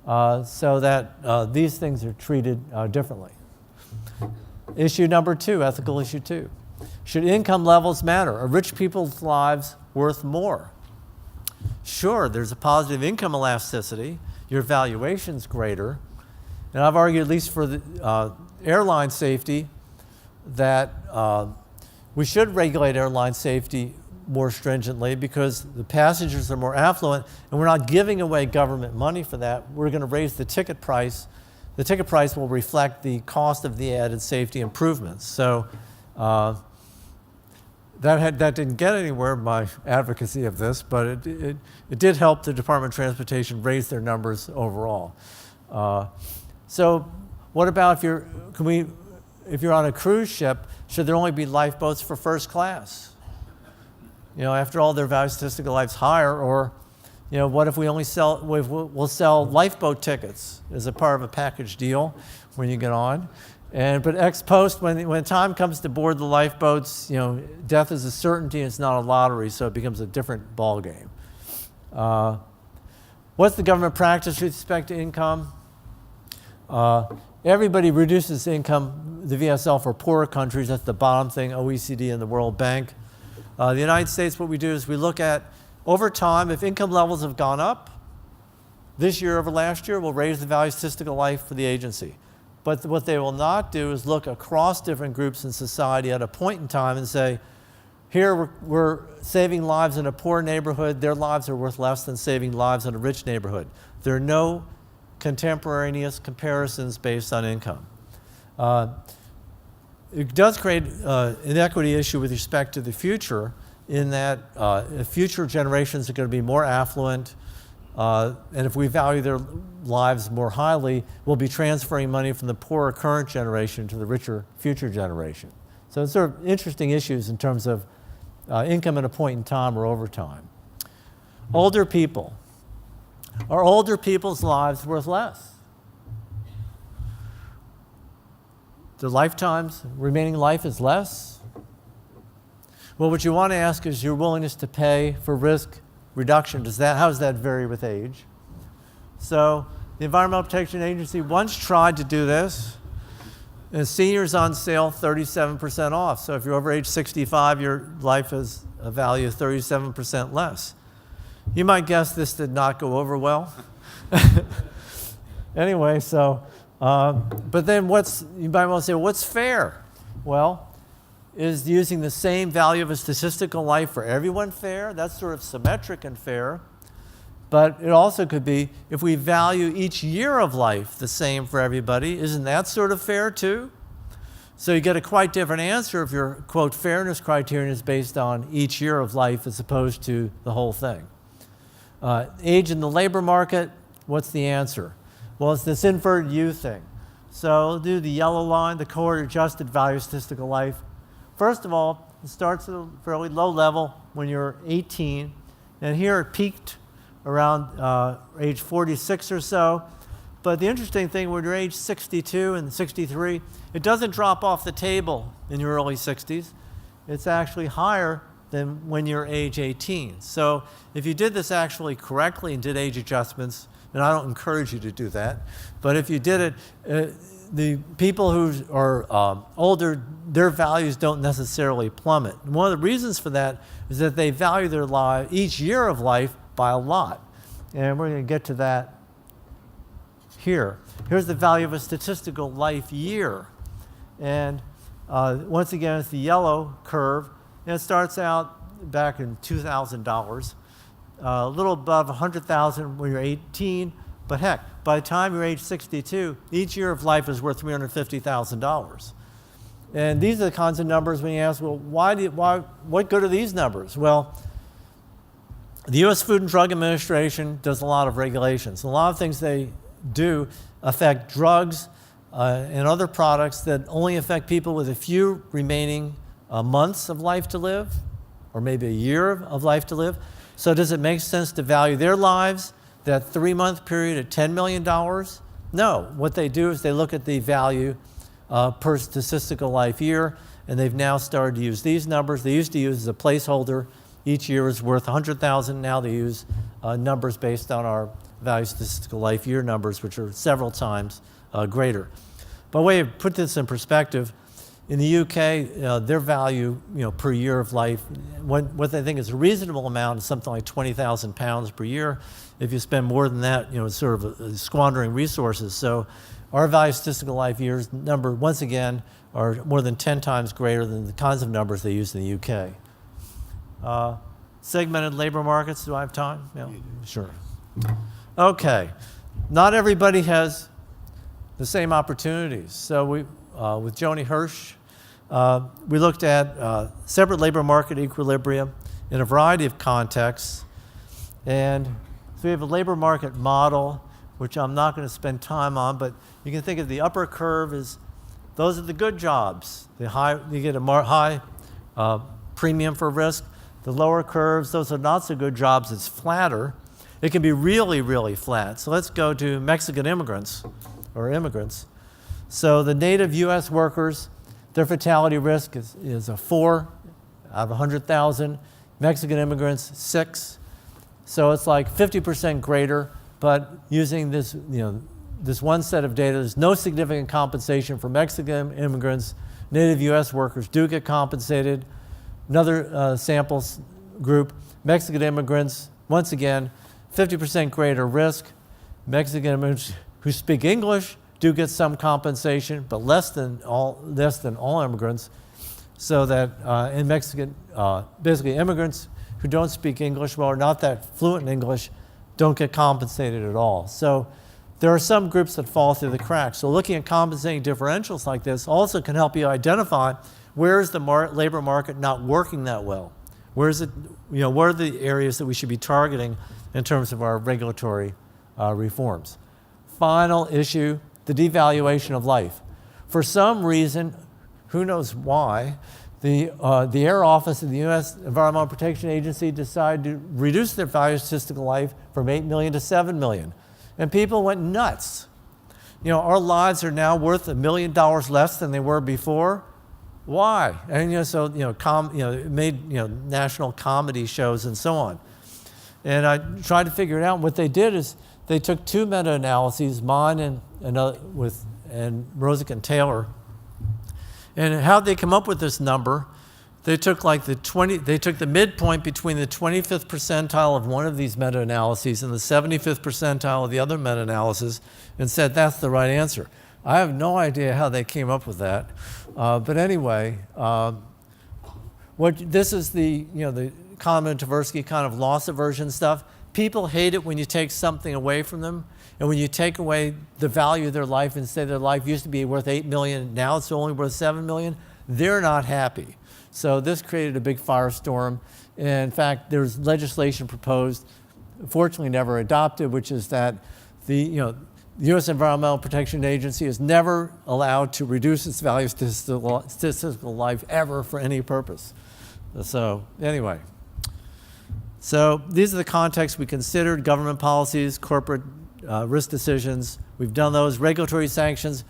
so that these things are treated differently. Issue number 2, ethical issue 2. Should income levels matter? Are rich people's lives worth more? Sure, there's a positive income elasticity. Your valuation's greater. And I've argued, at least for the airline safety, that we should regulate airline safety more stringently, because the passengers are more affluent, and we're not giving away government money for that. We're going to raise the ticket price. The ticket price will reflect the cost of the added safety improvements. So that didn't get anywhere, my advocacy of this, but it did help the Department of Transportation raise their numbers overall. So what about if you're on a cruise ship, should there only be lifeboats for first class? After all, their value statistical life's higher. Or, what if we'll sell lifeboat tickets as a part of a package deal when you get on? But ex post, when time comes to board the lifeboats, death is a certainty and it's not a lottery, so it becomes a different ball game. What's the government practice with respect to income? Everybody reduces income, the VSL, for poorer countries. That's the bottom thing, OECD and the World Bank. The United States, what we do is we look at, over time, if income levels have gone up, this year over last year, we'll raise the value statistical life for the agency. But what they will not do is look across different groups in society at a point in time and say, here we're saving lives in a poor neighborhood, their lives are worth less than saving lives in a rich neighborhood. There are no contemporaneous comparisons based on income. It does create an equity issue with respect to the future, in that future generations are going to be more affluent, and if we value their lives more highly, we'll be transferring money from the poorer current generation to the richer future generation. So it's sort of interesting issues in terms of income at a point in time or over time. Older people. Are older people's lives worth less? The lifetimes, remaining life is less? Well, what you want to ask is your willingness to pay for risk reduction. How does that vary with age? So the Environmental Protection Agency once tried to do this, and seniors on sale, 37% off. So if you're over age 65, your life has a value of 37% less. You might guess this did not go over well. Anyway, so, but then you might want to say, well, what's fair? Well, is using the same value of a statistical life for everyone fair? That's sort of symmetric and fair. But it also could be, if we value each year of life the same for everybody, isn't that sort of fair too? So you get a quite different answer if your, quote, fairness criterion is based on each year of life as opposed to the whole thing. Age in the labor market, what's the answer? Well, it's this inverted U thing. So do the yellow line, the cohort adjusted value statistical life First of all, it starts at a fairly low level when you're 18, and here it peaked around age 46 or so. But the interesting thing, when you're age 62 and 63, it doesn't drop off the table in your early 60s. It's actually higher than when you're age 18. So if you did this actually correctly and did age adjustments, and I don't encourage you to do that, but if you did it, the people who are older, their values don't necessarily plummet. And one of the reasons for that is that they value their life, each year of life, by a lot. And we're going to get to that here. Here's the value of a statistical life year. And once again, it's the yellow curve. And it starts out back in $2,000, a little above $100,000 when you're 18. But heck, by the time you're age 62, each year of life is worth $350,000. And these are the kinds of numbers when you ask, well, what good are these numbers? Well, the U.S. Food and Drug Administration does a lot of regulations. A lot of things they do affect drugs and other products that only affect people with a few remaining months of life to live, or maybe a year of life to live. So does it make sense to value their lives, that 3-month period, at $10 million? No. What they do is they look at the value per statistical life year, and they've now started to use these numbers. They used to use as a placeholder. Each year is worth $100,000. Now they use numbers based on our value statistical life year numbers, which are several times greater. By way of put this in perspective, in the UK, their value, per year of life, what they think is a reasonable amount is something like £20,000 per year. If you spend more than that, it's sort of squandering resources. So our value statistical life years number, once again, are more than 10 times greater than the kinds of numbers they use in the UK. Segmented labor markets, do I have time? Yeah, sure. Okay, not everybody has the same opportunities. So we, with Joni Hirsch, we looked at separate labor market equilibrium in a variety of contexts. And so we have a labor market model, which I'm not going to spend time on, but you can think of the upper curve as those are the good jobs. You get a high premium for risk. The lower curves, those are not so good jobs. It's flatter. It can be really, really flat. So let's go to Mexican immigrants or immigrants. So the native U.S. workers, their fatality risk is a 4 out of 100,000. Mexican immigrants, 6. So it's like 50% greater, but using this, this one set of data, there's no significant compensation for Mexican immigrants. Native U.S. workers do get compensated. Another samples group, Mexican immigrants, once again, 50% greater risk. Mexican immigrants who speak English do get some compensation, but less than all immigrants. So that in Mexican, basically immigrants who don't speak English, well, are not that fluent in English, don't get compensated at all. So there are some groups that fall through the cracks. So looking at compensating differentials like this also can help you identify where is the labor market not working that well? Where is it, what are the areas that we should be targeting in terms of our regulatory reforms? Final issue, the devaluation of life. For some reason, who knows why, the Air Office of the U.S. Environmental Protection Agency decided to reduce their value of statistical life from 8 million to 7 million. And people went nuts. Our lives are now worth $1 million less than they were before. Why? And it made national comedy shows and so on. And I tried to figure it out. What they did is they took 2 meta-analyses, mine and Rosick and Taylor. And how they come up with this number, they took the midpoint between the 25th percentile of one of these meta-analyses and the 75th percentile of the other meta-analysis and said that's the right answer. I have no idea how they came up with that. But anyway, this is the Kahneman and Tversky kind of loss aversion stuff. People hate it when you take something away from them. And when you take away the value of their life and say their life used to be worth 8 million, now it's only worth 7 million, they're not happy. So this created a big firestorm. And in fact, there's legislation proposed, fortunately never adopted, which is that the U.S. Environmental Protection Agency is never allowed to reduce its value of statistical life ever for any purpose. So anyway, so these are the contexts we considered: government policies, corporate risk decisions. We've done those. Regulatory sanctions.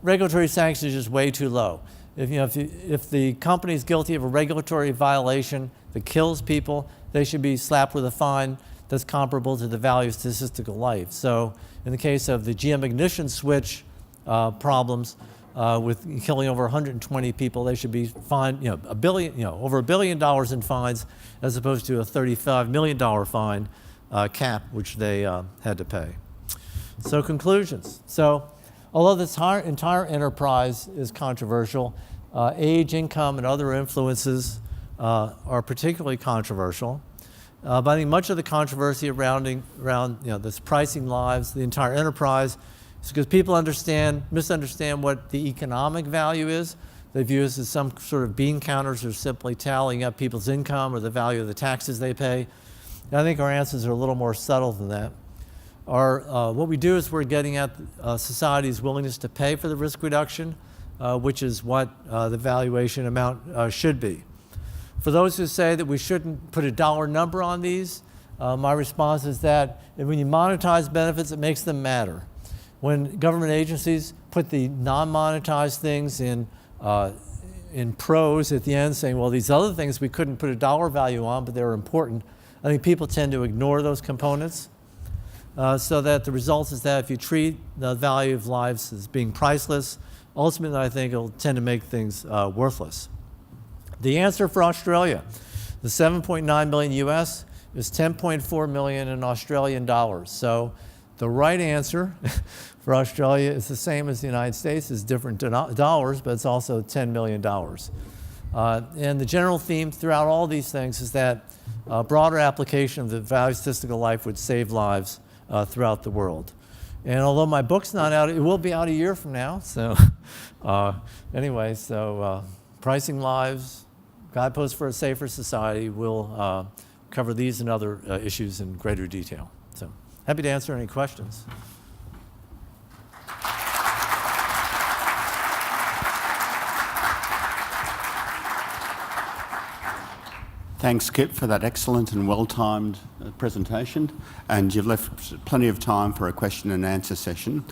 Regulatory sanctions is just way too low. If the company is guilty of a regulatory violation that kills people, they should be slapped with a fine that's comparable to the value of statistical life. So in the case of the GM ignition switch problems with killing over 120 people, they should be fined, over $1 billion in fines, as opposed to a $35 million fine cap, which they had to pay. So conclusions. So although this entire enterprise is controversial, age, income, and other influences are particularly controversial. But I think much of the controversy around this pricing lives, the entire enterprise, is because people misunderstand what the economic value is. They view us as some sort of bean counters or simply tallying up people's income or the value of the taxes they pay. And I think our answers are a little more subtle than that. What we do is we're getting at society's willingness to pay for the risk reduction, which is what the valuation amount should be. For those who say that we shouldn't put a dollar number on these, my response is that when you monetize benefits, it makes them matter. When government agencies put the non-monetized things in prose at the end, saying, well, these other things we couldn't put a dollar value on, but they're important, I think people tend to ignore those components. So that the result is that if you treat the value of lives as being priceless, ultimately I think it'll tend to make things worthless. The answer for Australia, the 7.9 million US is 10.4 million in Australian dollars. So the right answer for Australia is the same as the United States. It's different dollars, but it's also $10 million. And the general theme throughout all these things is that broader application of the value of statistical life would save lives throughout the world. And although my book's not out, it will be out a year from now. So anyway, Pricing Lives, Guideposts for a Safer Society will cover these and other issues in greater detail. So happy to answer any questions. Thanks, Kip, for that excellent and well-timed presentation, and you've left plenty of time for a question and answer session.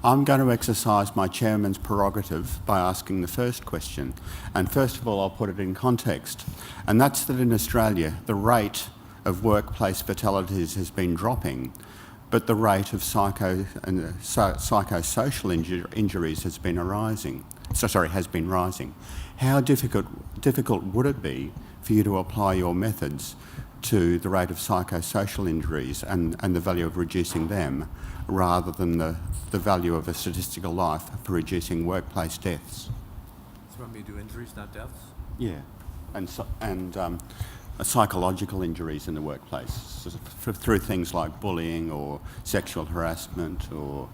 I'm going to exercise my chairman's prerogative by asking the first question. And first of all, I'll put it in context. And that's that in Australia, the rate of workplace fatalities has been dropping, but the rate of psychosocial injuries has been rising. How difficult would it be for you to apply your methods to the rate of psychosocial injuries and the value of reducing them, rather than the value of a statistical life for reducing workplace deaths? So you want me to do injuries, not deaths? Yeah, and psychological injuries in the workplace through things like bullying or sexual harassment or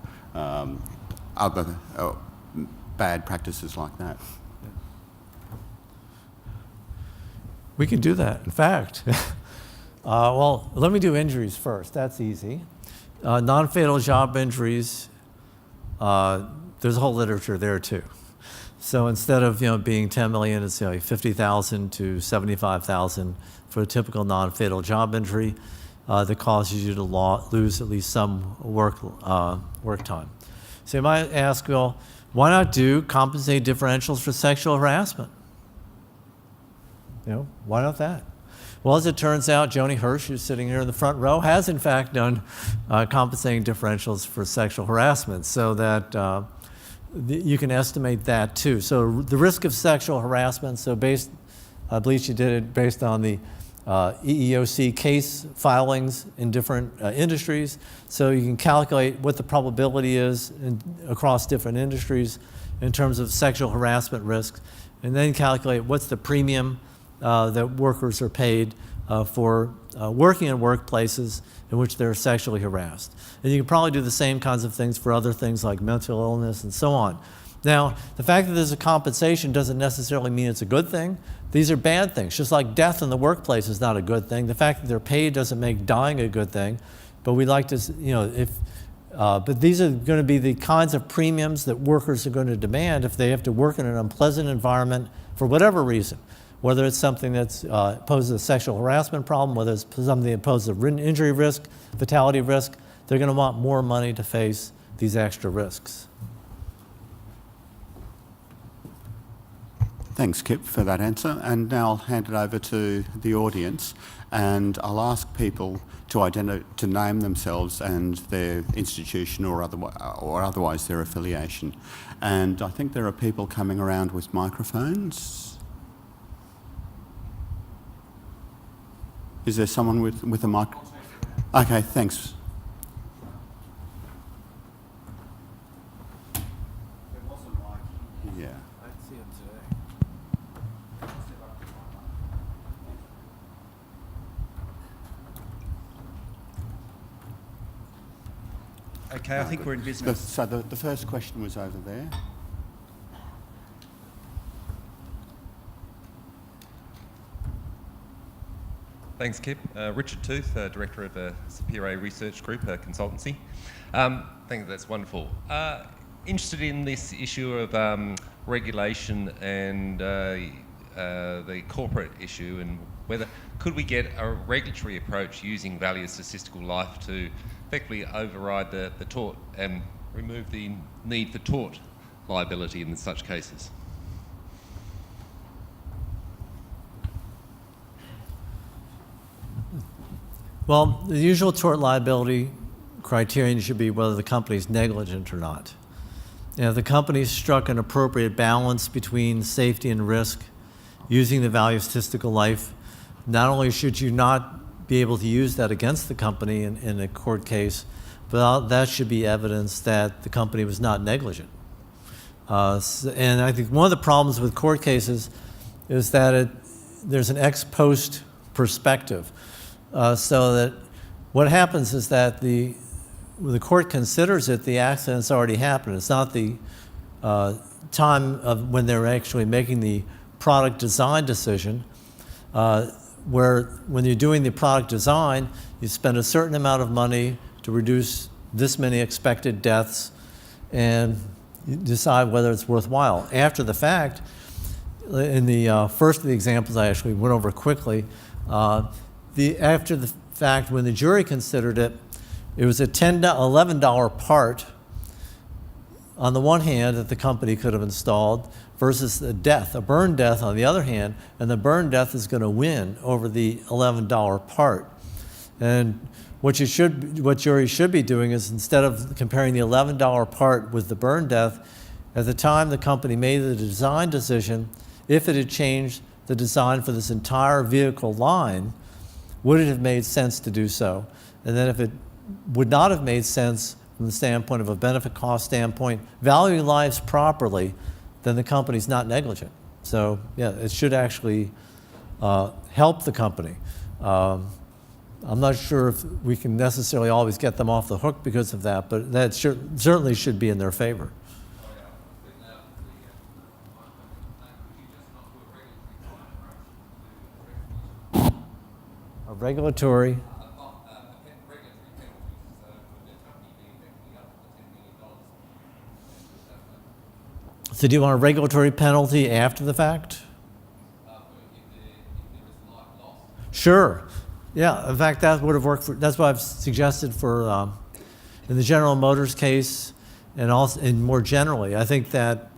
other bad practices like that. We can do that, in fact. Well, let me do injuries first. That's easy. Non-fatal job injuries, there's a whole literature there too. So instead of being 10 million, it's 50,000 to 75,000 for a typical non-fatal job injury that causes you to lose at least some work time. So you might ask, well, why not do compensate differentials for sexual harassment? Why not that? Well, as it turns out, Joni Hirsch, who's sitting here in the front row, has in fact done compensating differentials for sexual harassment, so that you can estimate that too. So the risk of sexual harassment, I believe she did it based on the EEOC case filings in different industries. So you can calculate what the probability is across different industries in terms of sexual harassment risks, and then calculate what's the premium that workers are paid for working in workplaces in which they're sexually harassed. And you can probably do the same kinds of things for other things like mental illness and so on. Now, the fact that there's a compensation doesn't necessarily mean it's a good thing. These are bad things. Just like death in the workplace is not a good thing. The fact that they're paid doesn't make dying a good thing. But we like to, if But these are going to be the kinds of premiums that workers are going to demand if they have to work in an unpleasant environment for whatever reason, whether it's something that poses a sexual harassment problem, whether it's something that poses an injury risk, fatality risk. They're going to want more money to face these extra risks. Thanks, Kip, for that answer. And now I'll hand it over to the audience, and I'll ask people to name themselves and their institution or otherwise their affiliation. And I think there are people coming around with microphones. Is there someone with a mic? Okay, thanks. Yeah. Okay, I think we're in business. So the first question was over there. Thanks, Kip. Richard Tooth, Director of the Superior Research Group, a consultancy. Think that's wonderful. Interested in this issue of regulation and the corporate issue, and whether could we get a regulatory approach using value statistical life to effectively override the tort and remove the need for tort liability in such cases? Well, the usual tort liability criterion should be whether the company is negligent or not. And if the company struck an appropriate balance between safety and risk using the value of statistical life, not only should you not be able to use that against the company in a court case, but that should be evidence that the company was not negligent. And I think one of the problems with court cases is that there's an ex post perspective. So that what happens is that when the court considers it, the accident's already happened. It's not the time of when they're actually making the product design decision, where when you're doing the product design, you spend a certain amount of money to reduce this many expected deaths and you decide whether it's worthwhile. After the fact, in the first of the examples I actually went over quickly, after the fact, when the jury considered it, it was a $11 part on the one hand that the company could have installed versus a burn death on the other hand, and the burn death is going to win over the $11 part. And what juries should be doing is, instead of comparing the $11 part with the burn death, at the time the company made the design decision, if it had changed the design for this entire vehicle line, would it have made sense to do so? And then if it would not have made sense from the standpoint of a benefit cost standpoint, valuing lives properly, then the company's not negligent. So yeah, it should actually help the company. I'm not sure if we can necessarily always get them off the hook because of that, but that certainly should be in their favor. A regulatory. So do you want a regulatory penalty after the fact? Sure. Yeah, in fact, that would have worked that's what I've suggested for, in the General Motors case and also, and more generally. I think that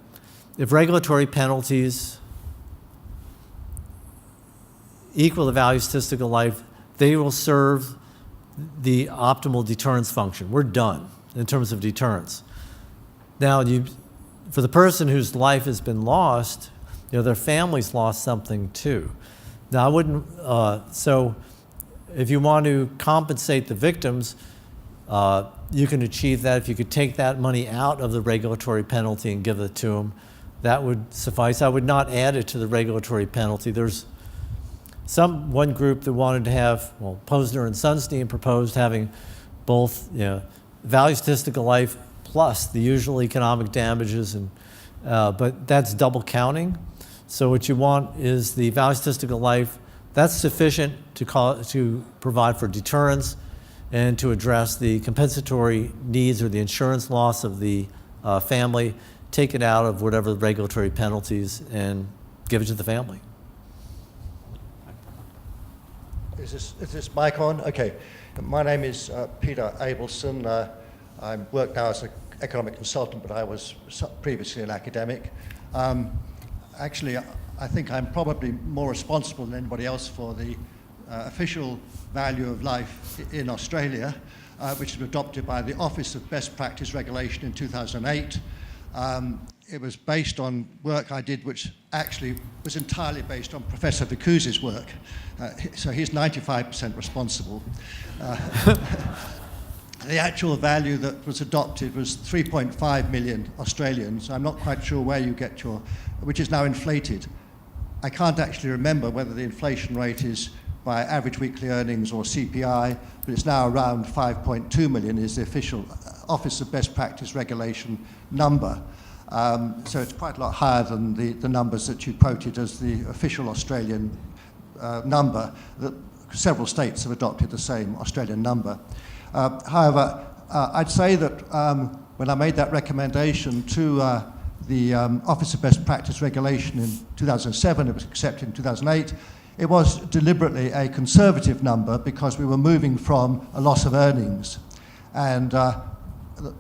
if regulatory penalties equal the value of statistical life, they will serve the optimal deterrence function. We're done in terms of deterrence. Now, for the person whose life has been lost, their family's lost something too. Now, I wouldn't, so if you want to compensate the victims, you can achieve that. If you could take that money out of the regulatory penalty and give it to them, that would suffice. I would not add it to the regulatory penalty. There's one group that wanted to have, Posner and Sunstein proposed having both, value statistical life plus the usual economic damages, but that's double counting. So what you want is the value statistical life. That's sufficient to provide for deterrence, and to address the compensatory needs or the insurance loss of the family, take it out of whatever the regulatory penalties and give it to the family. Is this mic on? Okay. My name is Peter Abelson. I work now as an economic consultant, but I was previously an academic. Actually, I think I'm probably more responsible than anybody else for the official value of life in Australia, which was adopted by the Office of Best Practice Regulation in 2008. It was based on work I did, which actually was entirely based on Professor Vicuzzi's work. So he's 95% responsible. The actual value that was adopted was 3.5 million Australians. I'm not quite sure where you get your, which is now inflated. I can't actually remember whether the inflation rate is by average weekly earnings or CPI, but it's now around 5.2 million is the official Office of Best Practice Regulation number. So it's quite a lot higher than the numbers that you quoted as the official Australian number. Several states have adopted the same Australian number. However, I'd say that when I made that recommendation to the Office of Best Practice Regulation in 2007, it was accepted in 2008, it was deliberately a conservative number because we were moving from a loss of earnings. And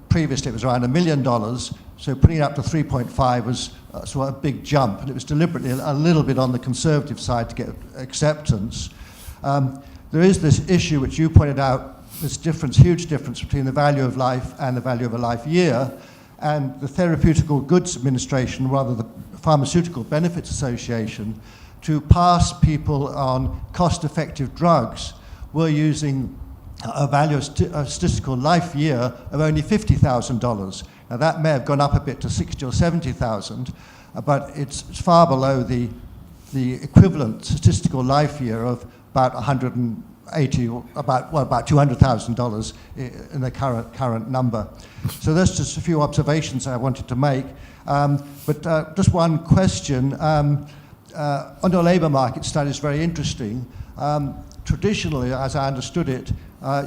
previously it was around $1 million, so putting it up to 3.5 was sort of a big jump, and it was deliberately a little bit on the conservative side to get acceptance. There is this issue which you pointed out, this difference, huge difference between the value of life and the value of a life year, and the Therapeutical Goods Administration, rather the Pharmaceutical Benefits Association, to pass people on cost-effective drugs, were using a value of statistical life year of only $50,000. Now that may have gone up a bit to 60 or 70,000, but it's far below the equivalent statistical life year of about 180 or about $200,000 in the current number. So that's just a few observations I wanted to make. But just one question. On your labour market study is very interesting. Traditionally, as I understood it,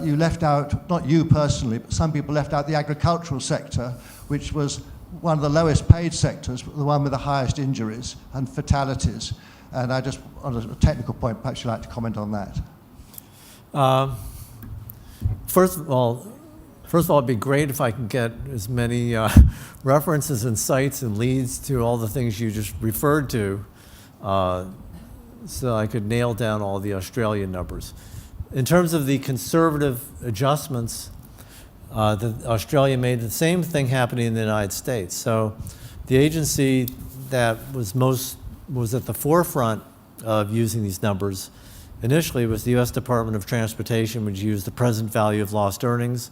you left out, not you personally, but some people left out the agricultural sector, which was one of the lowest paid sectors, but the one with the highest injuries and fatalities. And I just, on a technical point, perhaps you'd like to comment on that. First of all, it'd be great if I could get as many references and sites and leads to all the things you just referred to, so I could nail down all the Australian numbers. In terms of the conservative adjustments that Australia made, the same thing happening in the United States. So the agency that was at the forefront of using these numbers initially was the U.S. Department of Transportation, which used the present value of lost earnings.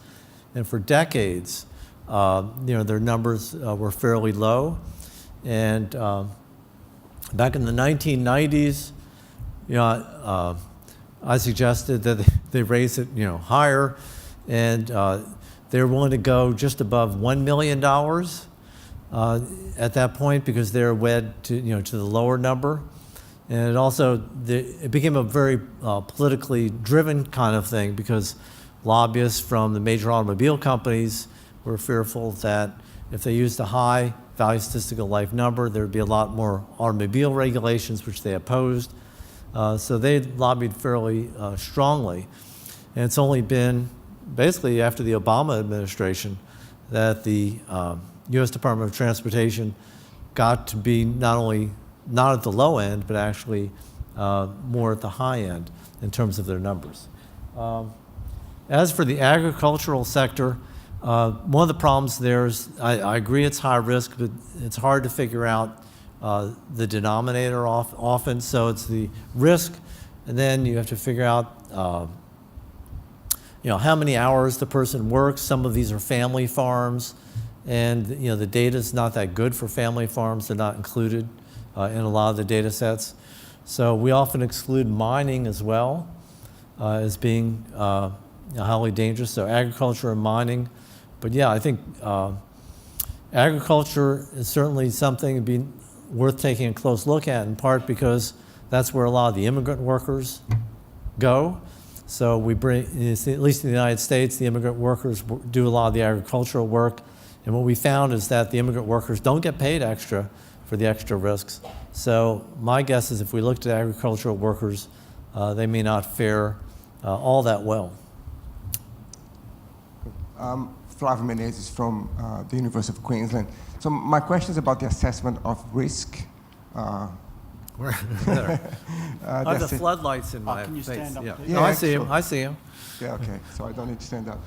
And for decades, their numbers were fairly low. And back in the 1990s, I suggested that they raise it, higher, and they were willing to go just above $1 million at that point because they're wed to the lower number. And it also, it became a very politically driven kind of thing because lobbyists from the major automobile companies were fearful that if they used a high value statistical life number, there would be a lot more automobile regulations, which they opposed. So they lobbied fairly strongly. And it's only been basically after the Obama administration that the U.S. Department of Transportation got to be not at the low end, but actually more at the high end in terms of their numbers. As for the agricultural sector, one of the problems there is, I agree it's high risk, but it's hard to figure out the denominator often. So it's the risk, and then you have to figure out how many hours the person works. Some of these are family farms, and the data is not that good for family farms. They're not included in a lot of the data sets. So we often exclude mining as well as being highly dangerous. So agriculture and mining. But yeah, I think agriculture is certainly something to be worth taking a close look at, in part because that's where a lot of the immigrant workers go. So we bring, at least in the United States, the immigrant workers do a lot of the agricultural work. And what we found is that the immigrant workers don't get paid extra for the extra risks. So my guess is if we looked at agricultural workers, they may not fare all that well. Flavio Menezes from the University of Queensland. So my question is about the assessment of risk. I have the floodlights in my can you face. stand up, Yeah. please? No, Yeah, I see him. sure. I see him. Yeah, okay, so I don't need to stand up.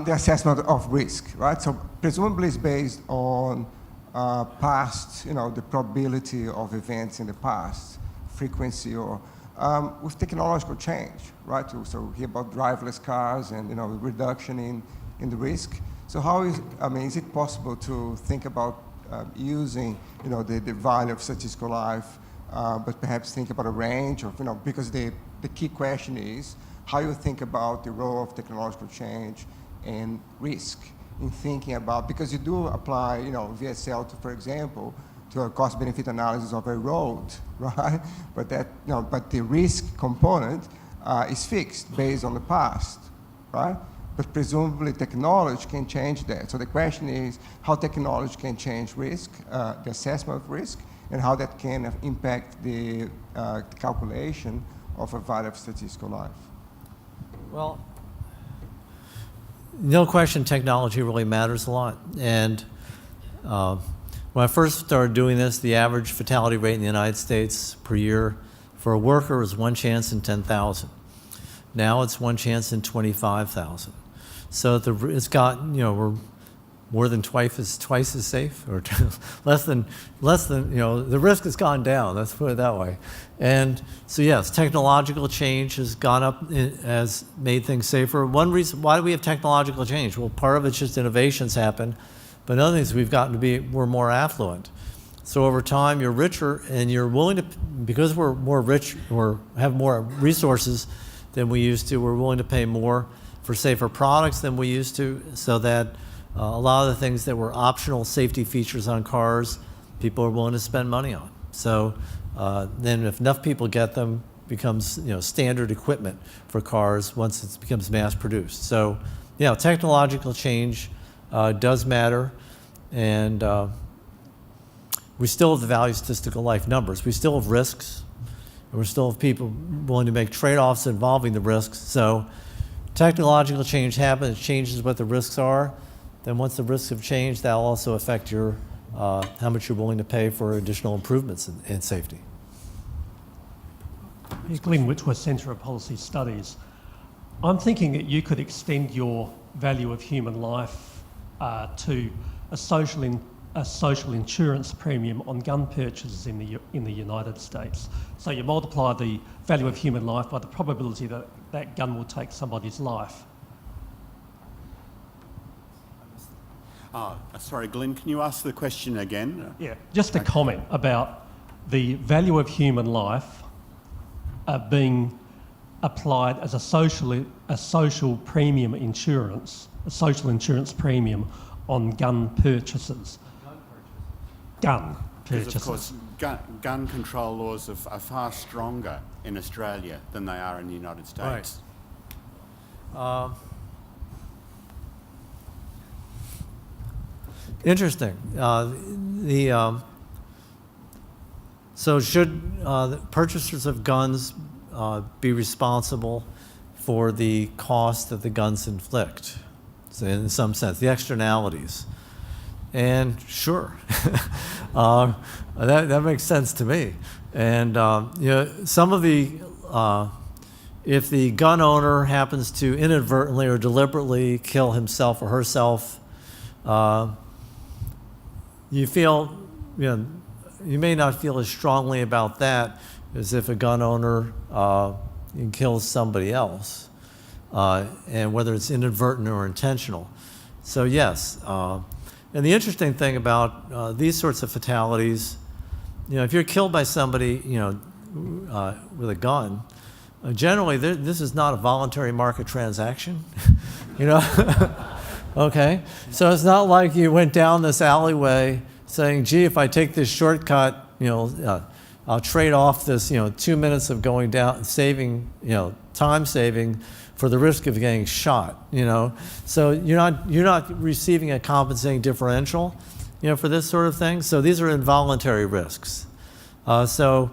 The assessment of risk, right? So presumably it's based on past, the probability of events in the past, frequency, or with technological change, right? So we hear about driverless cars and, reduction in the risk. So how is it possible to think about using, the value of statistical life, but perhaps think about a range of, because the key question is how you think about the role of technological change and risk in thinking about, because you do apply, VSL to, for example, to a cost-benefit analysis of a road, right? But that, but the risk component is fixed based on the past, right? But presumably technology can change that. So the question is how technology can change risk, the assessment of risk, and how that can impact the calculation of a value of statistical life. Well, no question technology really matters a lot. And when I first started doing this, the average fatality rate in the United States per year for a worker was 1 chance in 10,000. Now it's 1 chance in 25,000. So it's got, we're more than twice as safe, or less than, the risk has gone down, let's put it that way. And so yes, technological change has gone up, has made things safer. One reason, why do we have technological change? Well, part of it's just innovations happen, but another thing is we're more affluent. So over time, you're richer, and you're willing to, because we're more rich, or have more resources than we used to, we're willing to pay more for safer products than we used to, so that a lot of the things that were optional safety features on cars, people are willing to spend money on. So then if enough people get them, becomes standard equipment for cars once it becomes mass produced. So technological change does matter, and we still have the value of statistical life numbers. We still have risks, and we still have people willing to make trade-offs involving the risks. So technological change happens, it changes what the risks are. Then once the risks have changed, that'll also affect your how much you're willing to pay for additional improvements in safety. Glenn Whitworth, Centre of Policy Studies. I'm thinking that you could extend your value of human life to a social insurance premium on gun purchases in the United States. So you multiply the value of human life by the probability that that gun will take somebody's life. Sorry, Glenn, can you ask the question again? Yeah, just a comment about the value of human life being applied as a social premium insurance, a social insurance premium on gun purchases. Gun purchases. Because, of course, gun control laws are far stronger in Australia than they are in the United States. Right. Interesting. So should the purchasers of guns be responsible for the cost that the guns inflict? So in some sense, the externalities. And sure, that makes sense to me. And some of the, if the gun owner happens to inadvertently or deliberately kill himself or herself, you feel, you may not feel as strongly about that as if a gun owner kills somebody else, and whether it's inadvertent or intentional. So yes, and the interesting thing about these sorts of fatalities, if you're killed by somebody, with a gun, generally this is not a voluntary market transaction, Okay, so it's not like you went down this alleyway saying, gee, if I take this shortcut, I'll trade off this, 2 minutes of going down, saving, time saving for the risk of getting shot, you know. So you're not receiving a compensating differential, you know, for this sort of thing. So these are involuntary risks. So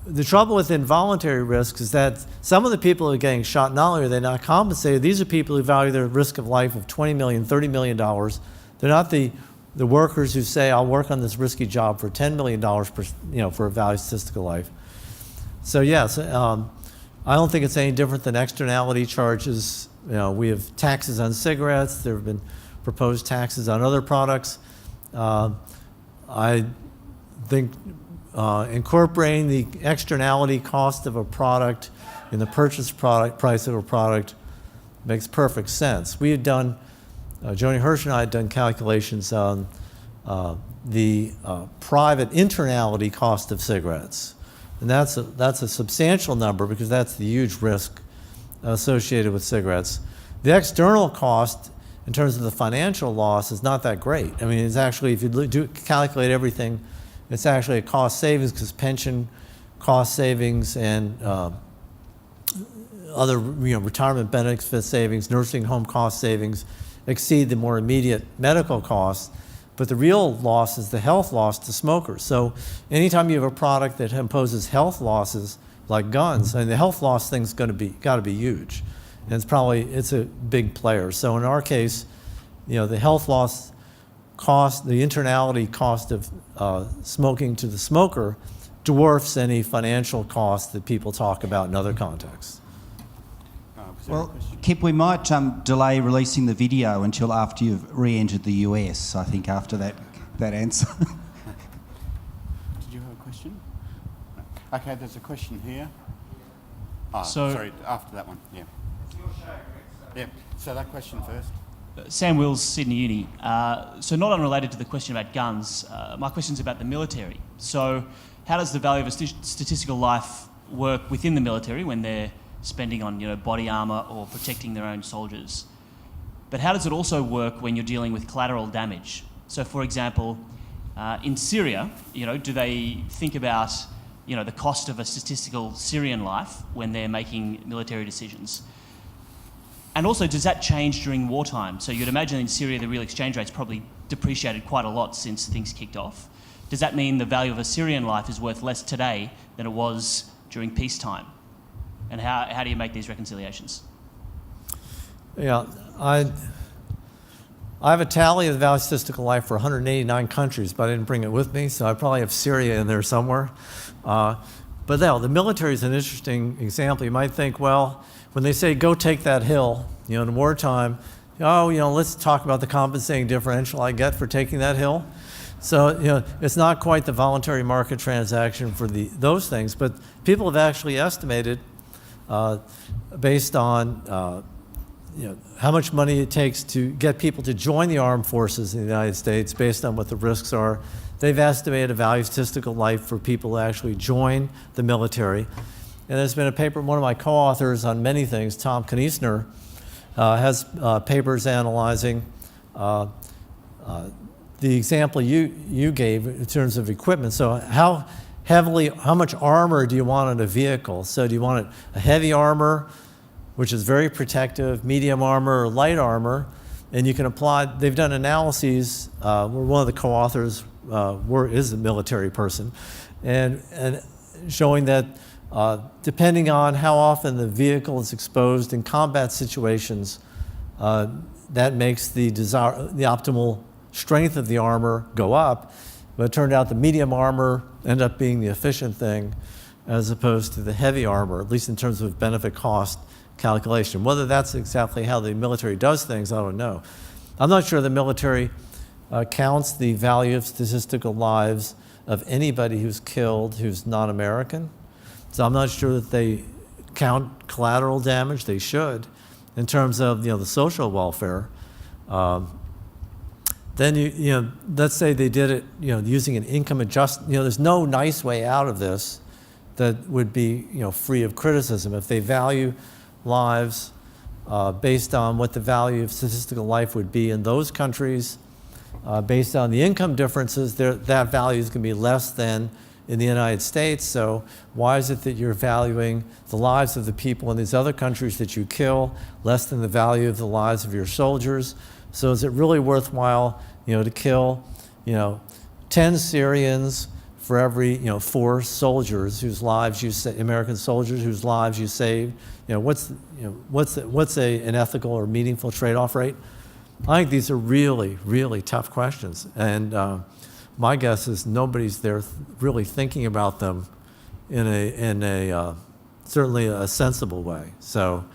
the trouble with involuntary risks is that some of the people who are getting shot, not only are they not compensated, these are people who value their risk of life of $20 million, $30 million. They're not the workers who say, I'll work on this risky job for $10 million per, you know, for a value statistical life. So yes, I don't think it's any different than externality charges. You know, we have taxes on cigarettes. There have been proposed taxes on other products. I think incorporating the externality cost of a product in the purchase price of a product makes perfect sense. We had done, Joni Hirsch and I had done calculations on the private internality cost of cigarettes. And that's a substantial number because that's the huge risk associated with cigarettes. The external cost in terms of the financial loss is not that great. I mean, it's actually, if you calculate everything, it's actually a cost savings because pension cost savings and other, you know, retirement benefit savings, nursing home cost savings exceed the more immediate medical costs. But the real loss is the health loss to smokers. So anytime you have a product that imposes health losses, like guns, I mean, the health loss thing's got to be huge, and it's a big player. So in our case, you know, the health loss cost, the internality cost of smoking to the smoker dwarfs any financial cost that people talk about in other contexts. Well, Kip, we might delay releasing the video until after you've re-entered the US, I think, after that answer. Did you have a question? No. Okay, there's a question here. Oh, sorry, after that one, yeah. It's your show, yeah, so that question first. Sam Wills, Sydney Uni. So not unrelated to the question about guns, my question's about the military. So how does the value of a statistical life work within the military when they're spending on, you know, body armour or protecting their own soldiers? But how does it also work when you're dealing with collateral damage? So for example, in Syria, you know, do they think about, you know, the cost of a statistical Syrian life when they're making military decisions? And also, does that change during wartime? So you'd imagine in Syria the real exchange rate's probably depreciated quite a lot since things kicked off. Does that mean the value of a Syrian life is worth less today than it was during peacetime? And how do you make these reconciliations? Yeah, I have a tally of the value of statistical life for 189 countries, but I didn't bring it with me, so I probably have Syria in there somewhere. But now, the military is an interesting example. You might think, well, when they say, go take that hill, you know, in wartime, oh, you know, let's talk about the compensating differential I get for taking that hill. So, you know, it's not quite the voluntary market transaction for those things, but people have actually estimated based on you know, how much money it takes to get people to join the armed forces in the United States based on what the risks are. They've estimated a value of statistical life for people to actually join the military. And there's been a paper, one of my co-authors on many things, Tom Kniesner, has papers analyzing the example you gave in terms of equipment. So how much armor do you want in a vehicle? So do you want a heavy armor, which is very protective, medium armor, or light armor? And you can apply, they've done analyses, where one of the co-authors is a military person, and showing that depending on how often the vehicle is exposed in combat situations, that makes the optimal strength of the armor go up. But it turned out the medium armor ended up being the efficient thing as opposed to the heavy armor, at least in terms of benefit cost calculation. Whether that's exactly how the military does things, I don't know. I'm not sure the military counts the value of statistical lives of anybody who's killed who's not American. So I'm not sure that they count collateral damage. They should, in terms of, you know, the social welfare. Then you know, let's say they did it, you know, using an income adjustment. You know, there's no nice way out of this that would be, you know, free of criticism. If they value lives based on what the value of statistical life would be in those countries, based on the income differences, that value is going to be less than in the United States. So why is it that you're valuing the lives of the people in these other countries that you kill less than the value of the lives of your soldiers? So is it really worthwhile, to kill, 10 Syrians for every, 4 soldiers whose lives American soldiers whose lives you saved? What's an ethical or meaningful trade-off rate? I think these are really, really tough questions, and my guess is nobody's there really thinking about them in a certainly a sensible way. So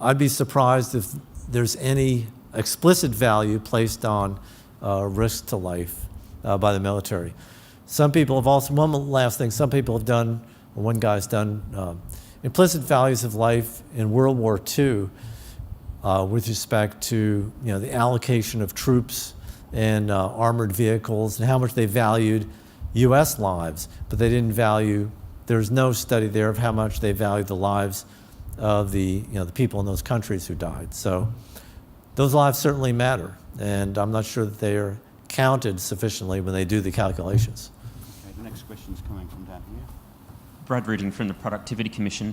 I'd be surprised if there's any explicit value placed on risk to life by the military. Some people have also, one last thing, some people have done, one guy's done implicit values of life in World War II with respect to the allocation of troops and armored vehicles and how much they valued U.S. lives, but they didn't value, there's no study there of how much they valued the lives of the people in those countries who died. So those lives certainly matter, and I'm not sure that they are counted sufficiently when they do the calculations. Okay, the next question's coming from down here. Brad Ruding from the Productivity Commission.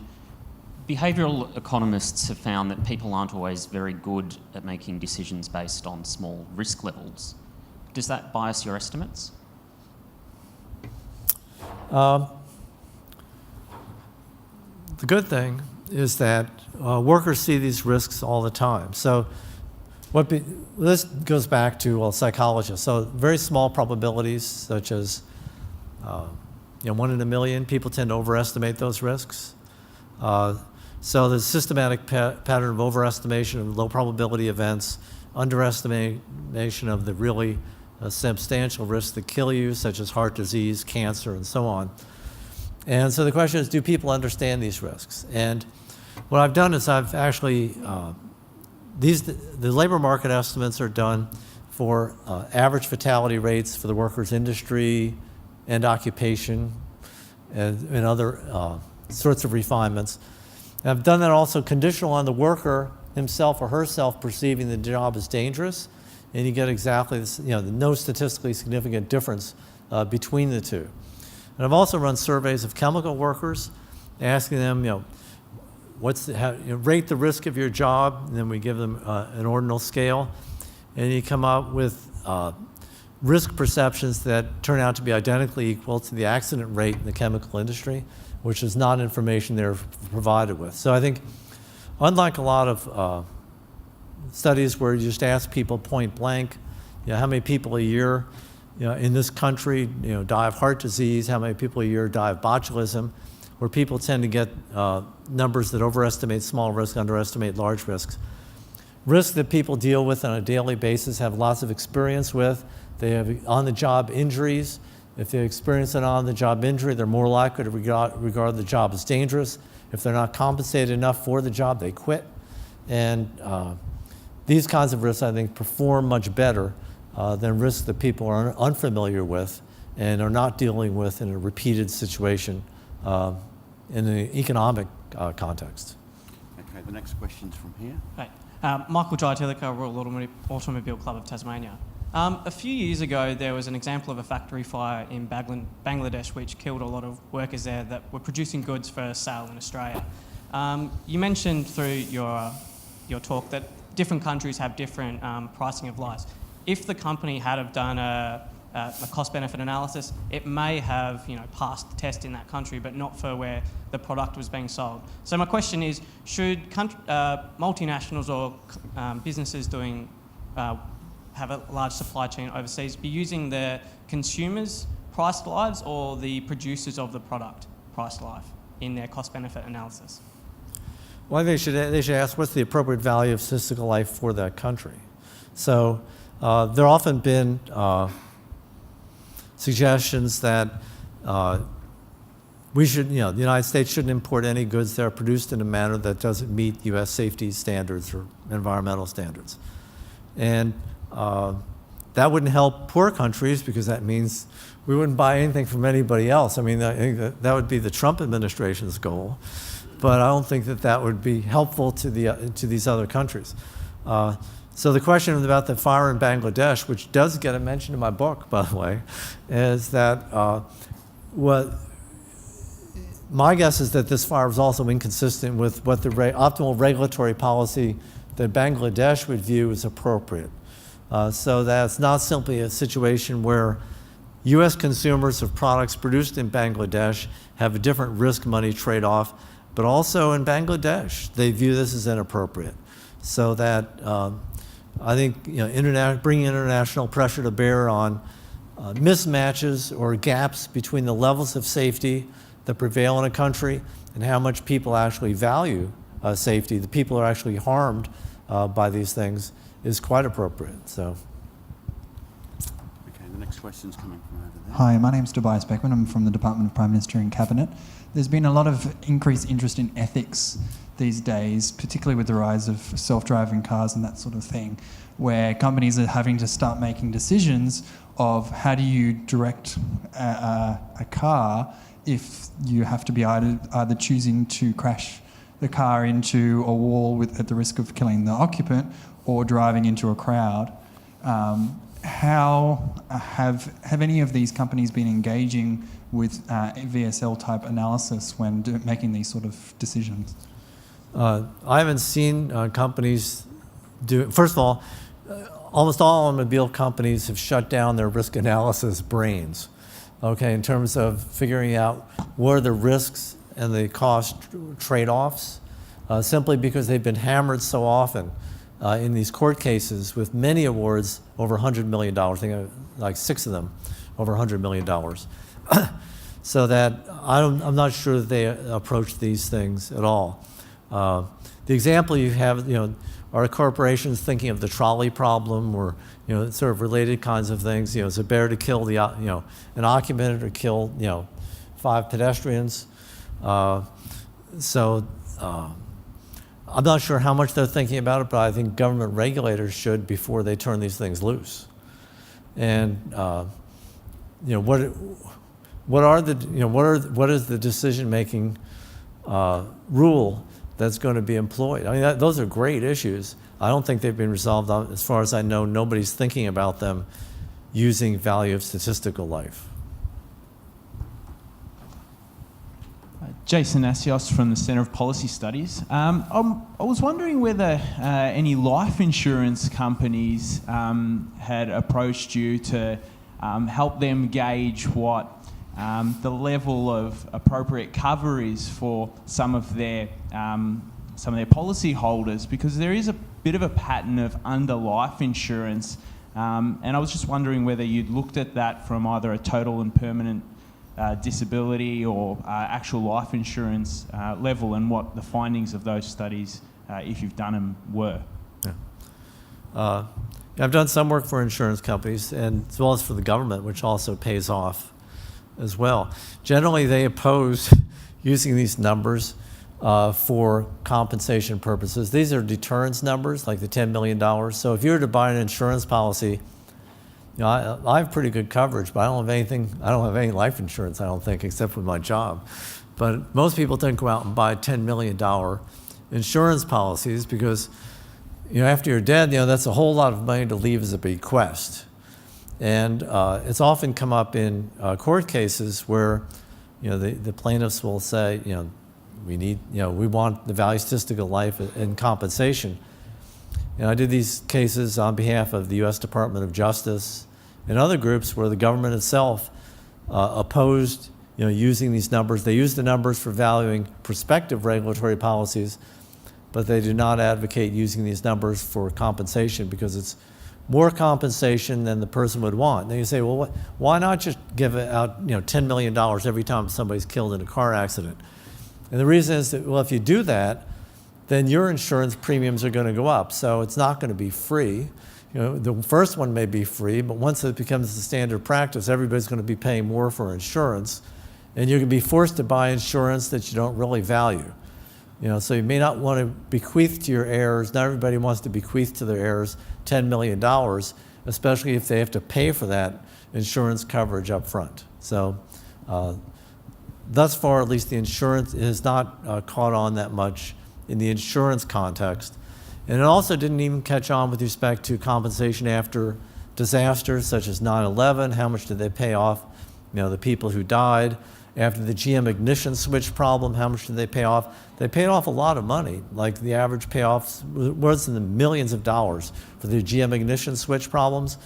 Behavioural economists have found that people aren't always very good at making decisions based on small risk levels. Does that bias your estimates? The good thing is that workers see these risks all the time. So this goes back to psychologists. So very small probabilities, such as 1 in a million, people tend to overestimate those risks. So there's systematic pattern of overestimation of low probability events, underestimation of the really substantial risks that kill you, such as heart disease, cancer, and so on. And so the question is, do people understand these risks? And what I've done is I've actually, the labor market estimates are done for average fatality rates for the workers' industry and occupation and other sorts of refinements. And I've done that also conditional on the worker himself or herself perceiving the job as dangerous, and you get exactly this, no statistically significant difference between the two. And I've also run surveys of chemical workers, asking them, rate the risk of your job, and then we give them an ordinal scale, and you come up with risk perceptions that turn out to be identically equal to the accident rate in the chemical industry, which is not information they're provided with. So I think, unlike a lot of studies where you just ask people point blank, how many people a year in this country die of heart disease, how many people a year die of botulism, where people tend to get numbers that overestimate small risk, underestimate large risks. Risks that people deal with on a daily basis, have lots of experience with. They have on-the-job injuries. If they experience an on-the-job injury, they're more likely to regard the job as dangerous. If they're not compensated enough for the job, they quit. And these kinds of risks, I think, perform much better than risks that people are unfamiliar with and are not dealing with in a repeated situation in an economic context. Okay, the next question's from here. Hey, Michael Jaitilika, Royal Automobile Club of Tasmania. A few years ago, there was an example of a factory fire in Bangladesh which killed a lot of workers there that were producing goods for sale in Australia. You mentioned through your talk that different countries have different pricing of lives. If the company had have done a cost-benefit analysis, it may have passed the test in that country, but not for where the product was being sold. So my question is, should multinationals or businesses doing have a large supply chain overseas be using the consumers' priced lives or the producers of the product priced life in their cost-benefit analysis? Well, I think they should ask what's the appropriate value of statistical life for that country. So there have often been suggestions that we should, the United States shouldn't import any goods that are produced in a manner that doesn't meet U.S. safety standards or environmental standards. And that wouldn't help poor countries because that means we wouldn't buy anything from anybody else. I mean, I think that would be the Trump administration's goal, but I don't think that would be helpful to these other countries. So the question about the fire in Bangladesh, which does get a mention in my book, by the way, is that my guess is that this fire was also inconsistent with what the optimal regulatory policy that Bangladesh would view as appropriate. So that's not simply a situation where U.S. consumers of products produced in Bangladesh have a different risk-money trade-off, but also in Bangladesh, they view this as inappropriate. So that I think bringing international pressure to bear on mismatches or gaps between the levels of safety that prevail in a country and how much people actually value safety, the people are actually harmed by these things, is quite appropriate. So. Okay, the next question's coming from over there. Hi, my name's Tobias Beckman. I'm from the Department of Prime Minister and Cabinet. There's been a lot of increased interest in ethics these days, particularly with the rise of self-driving cars and that sort of thing, where companies are having to start making decisions of how do you direct a car if you have to be either choosing to crash the car into a wall at the risk of killing the occupant or driving into a crowd. How have any of these companies been engaging with VSL type analysis when making these sort of decisions? I haven't seen companies do. First of all, almost all automobile companies have shut down their risk analysis brains. Okay, in terms of figuring out what are the risks and the cost trade-offs, simply because they've been hammered so often in these court cases with many awards over $100 million. I think like 6 of them over $100 million. So that I'm not sure that they approach these things at all. The example you have, are corporations thinking of the trolley problem or, sort of related kinds of things. Is it better to kill an occupant or kill, 5 pedestrians? I'm not sure how much they're thinking about it, but I think government regulators should before they turn these things loose. And what is the decision-making rule that's going to be employed? I mean, those are great issues. I don't think they've been resolved. As far as I know, nobody's thinking about them using value of statistical life. Jason Asios from the Centre of Policy Studies. I was wondering whether any life insurance companies had approached you to help them gauge what the level of appropriate cover is for some of their policy holders, because there is a bit of a pattern of under life insurance, and I was just wondering whether you'd looked at that from either a total and permanent disability or actual life insurance level, and what the findings of those studies, if you've done them, were. Yeah. I've done some work for insurance companies and as well as for the government, which also pays off as well. Generally, they oppose using these numbers for compensation purposes. These are deterrence numbers, like the $10 million. So if you were to buy an insurance policy, I have pretty good coverage, but I don't have any life insurance, I don't think, except with my job. But most people don't go out and buy $10 million insurance policies because, after you're dead, that's a whole lot of money to leave as a bequest. And it's often come up in court cases where, the plaintiffs will say, we want the value statistical life in compensation. I did these cases on behalf of the U.S. Department of Justice and other groups where the government itself opposed, using these numbers. They use the numbers for valuing prospective regulatory policies, but they do not advocate using these numbers for compensation because it's more compensation than the person would want. Then you say, well, why not just give out, $10 million every time somebody's killed in a car accident? And the reason is that, well, if you do that, then your insurance premiums are going to go up. So it's not going to be free. The first one may be free, but once it becomes the standard practice, everybody's going to be paying more for insurance, and you're going to be forced to buy insurance that you don't really value. So you may not want to bequeath to your heirs. Not everybody wants to bequeath to their heirs $10 million, especially if they have to pay for that insurance coverage up front. So thus far, at least the insurance has not caught on that much in the insurance context. And it also didn't even catch on with respect to compensation after disasters such as 9/11. How much did they pay off, the people who died? After the GM ignition switch problem, how much did they pay off? They paid off a lot of money. Like the average payoff was in the millions of dollars for the GM ignition switch problems,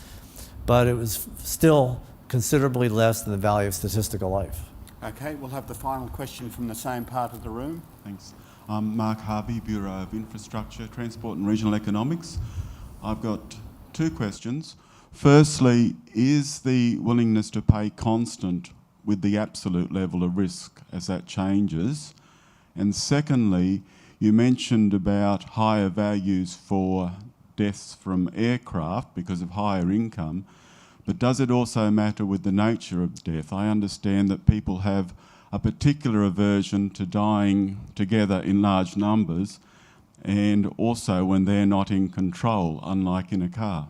but it was still considerably less than the value of statistical life. Okay, we'll have the final question from the same part of the room. Thanks. I'm Mark Harvey, Bureau of Infrastructure, Transport and Regional Economics. I've got two questions. Firstly, is the willingness to pay constant with the absolute level of risk as that changes? And secondly, you mentioned about higher values for deaths from aircraft because of higher income, but does it also matter with the nature of death? I understand that people have a particular aversion to dying together in large numbers, and also when they're not in control, unlike in a car.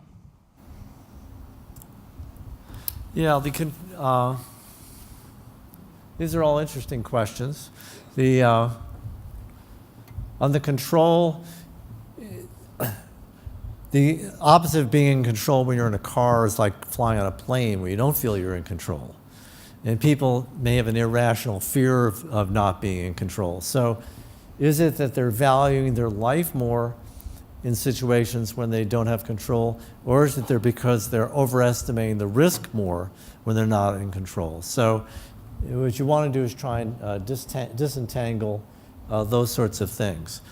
Yeah, these are all interesting questions. On the control, the opposite of being in control when you're in a car is like flying on a plane where you don't feel you're in control. And people may have an irrational fear of not being in control. So is it that they're valuing their life more in situations when they don't have control, or is it because they're overestimating the risk more when they're not in control? So what you want to do is try and disentangle those sorts of things.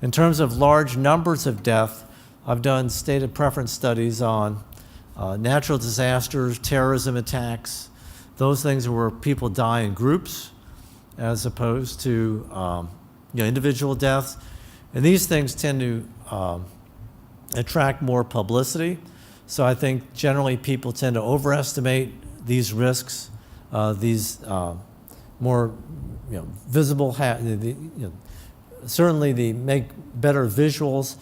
In terms of large numbers of death, I've done stated preference studies on natural disasters, terrorism attacks, those things where people die in groups as opposed to individual deaths. And these things tend to attract more publicity. So I think generally people tend to overestimate these risks, these more visible, certainly they make better visuals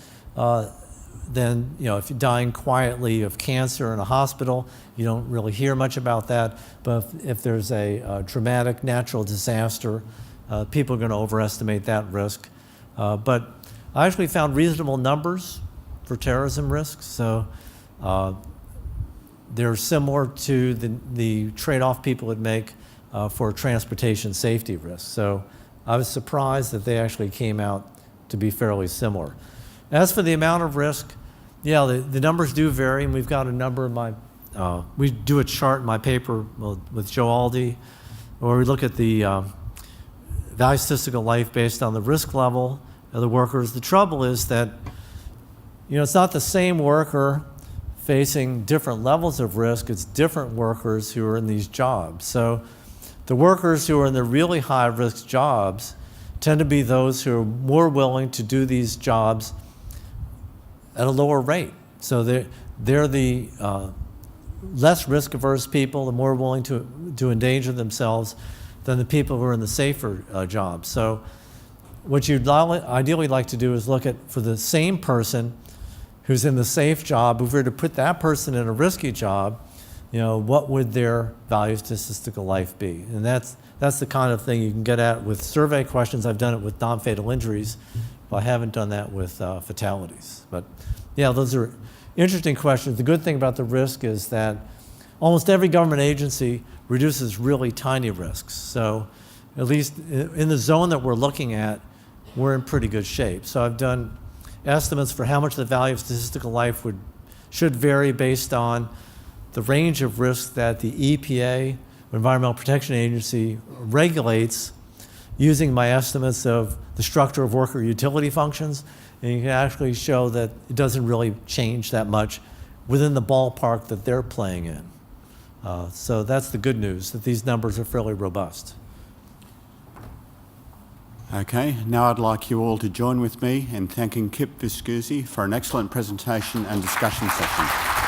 than if you're dying quietly of cancer in a hospital. You don't really hear much about that. But if there's a dramatic natural disaster, people are going to overestimate that risk. But I actually found reasonable numbers for terrorism risks. So they're similar to the trade-off people would make for transportation safety risks. So I was surprised that they actually came out to be fairly similar. As for the amount of risk, yeah, the numbers do vary, and we've got a number of we do a chart in my paper with Joe Aldi, where we look at the value of statistical life based on the risk level of the workers. The trouble is that, it's not the same worker facing different levels of risk, it's different workers who are in these jobs. So the workers who are in the really high risk jobs tend to be those who are more willing to do these jobs at a lower rate. So they're the less risk averse people, the more willing to endanger themselves than the people who are in the safer jobs. So what you'd ideally like to do is look at, for the same person who's in the safe job, if we were to put that person in a risky job, what would their value of statistical life be? And that's the kind of thing you can get at with survey questions. I've done it with non-fatal injuries, but I haven't done that with fatalities. But yeah, those are interesting questions. The good thing about the risk is that almost every government agency reduces really tiny risks. So at least in the zone that we're looking at, we're in pretty good shape. So I've done estimates for how much the value of statistical life should vary based on the range of risks that the EPA, Environmental Protection Agency, regulates using my estimates of the structure of worker utility functions. And you can actually show that it doesn't really change that much within the ballpark that they're playing in. So that's the good news, that these numbers are fairly robust. Okay, now I'd like you all to join with me in thanking Kip Viscusi for an excellent presentation and discussion session.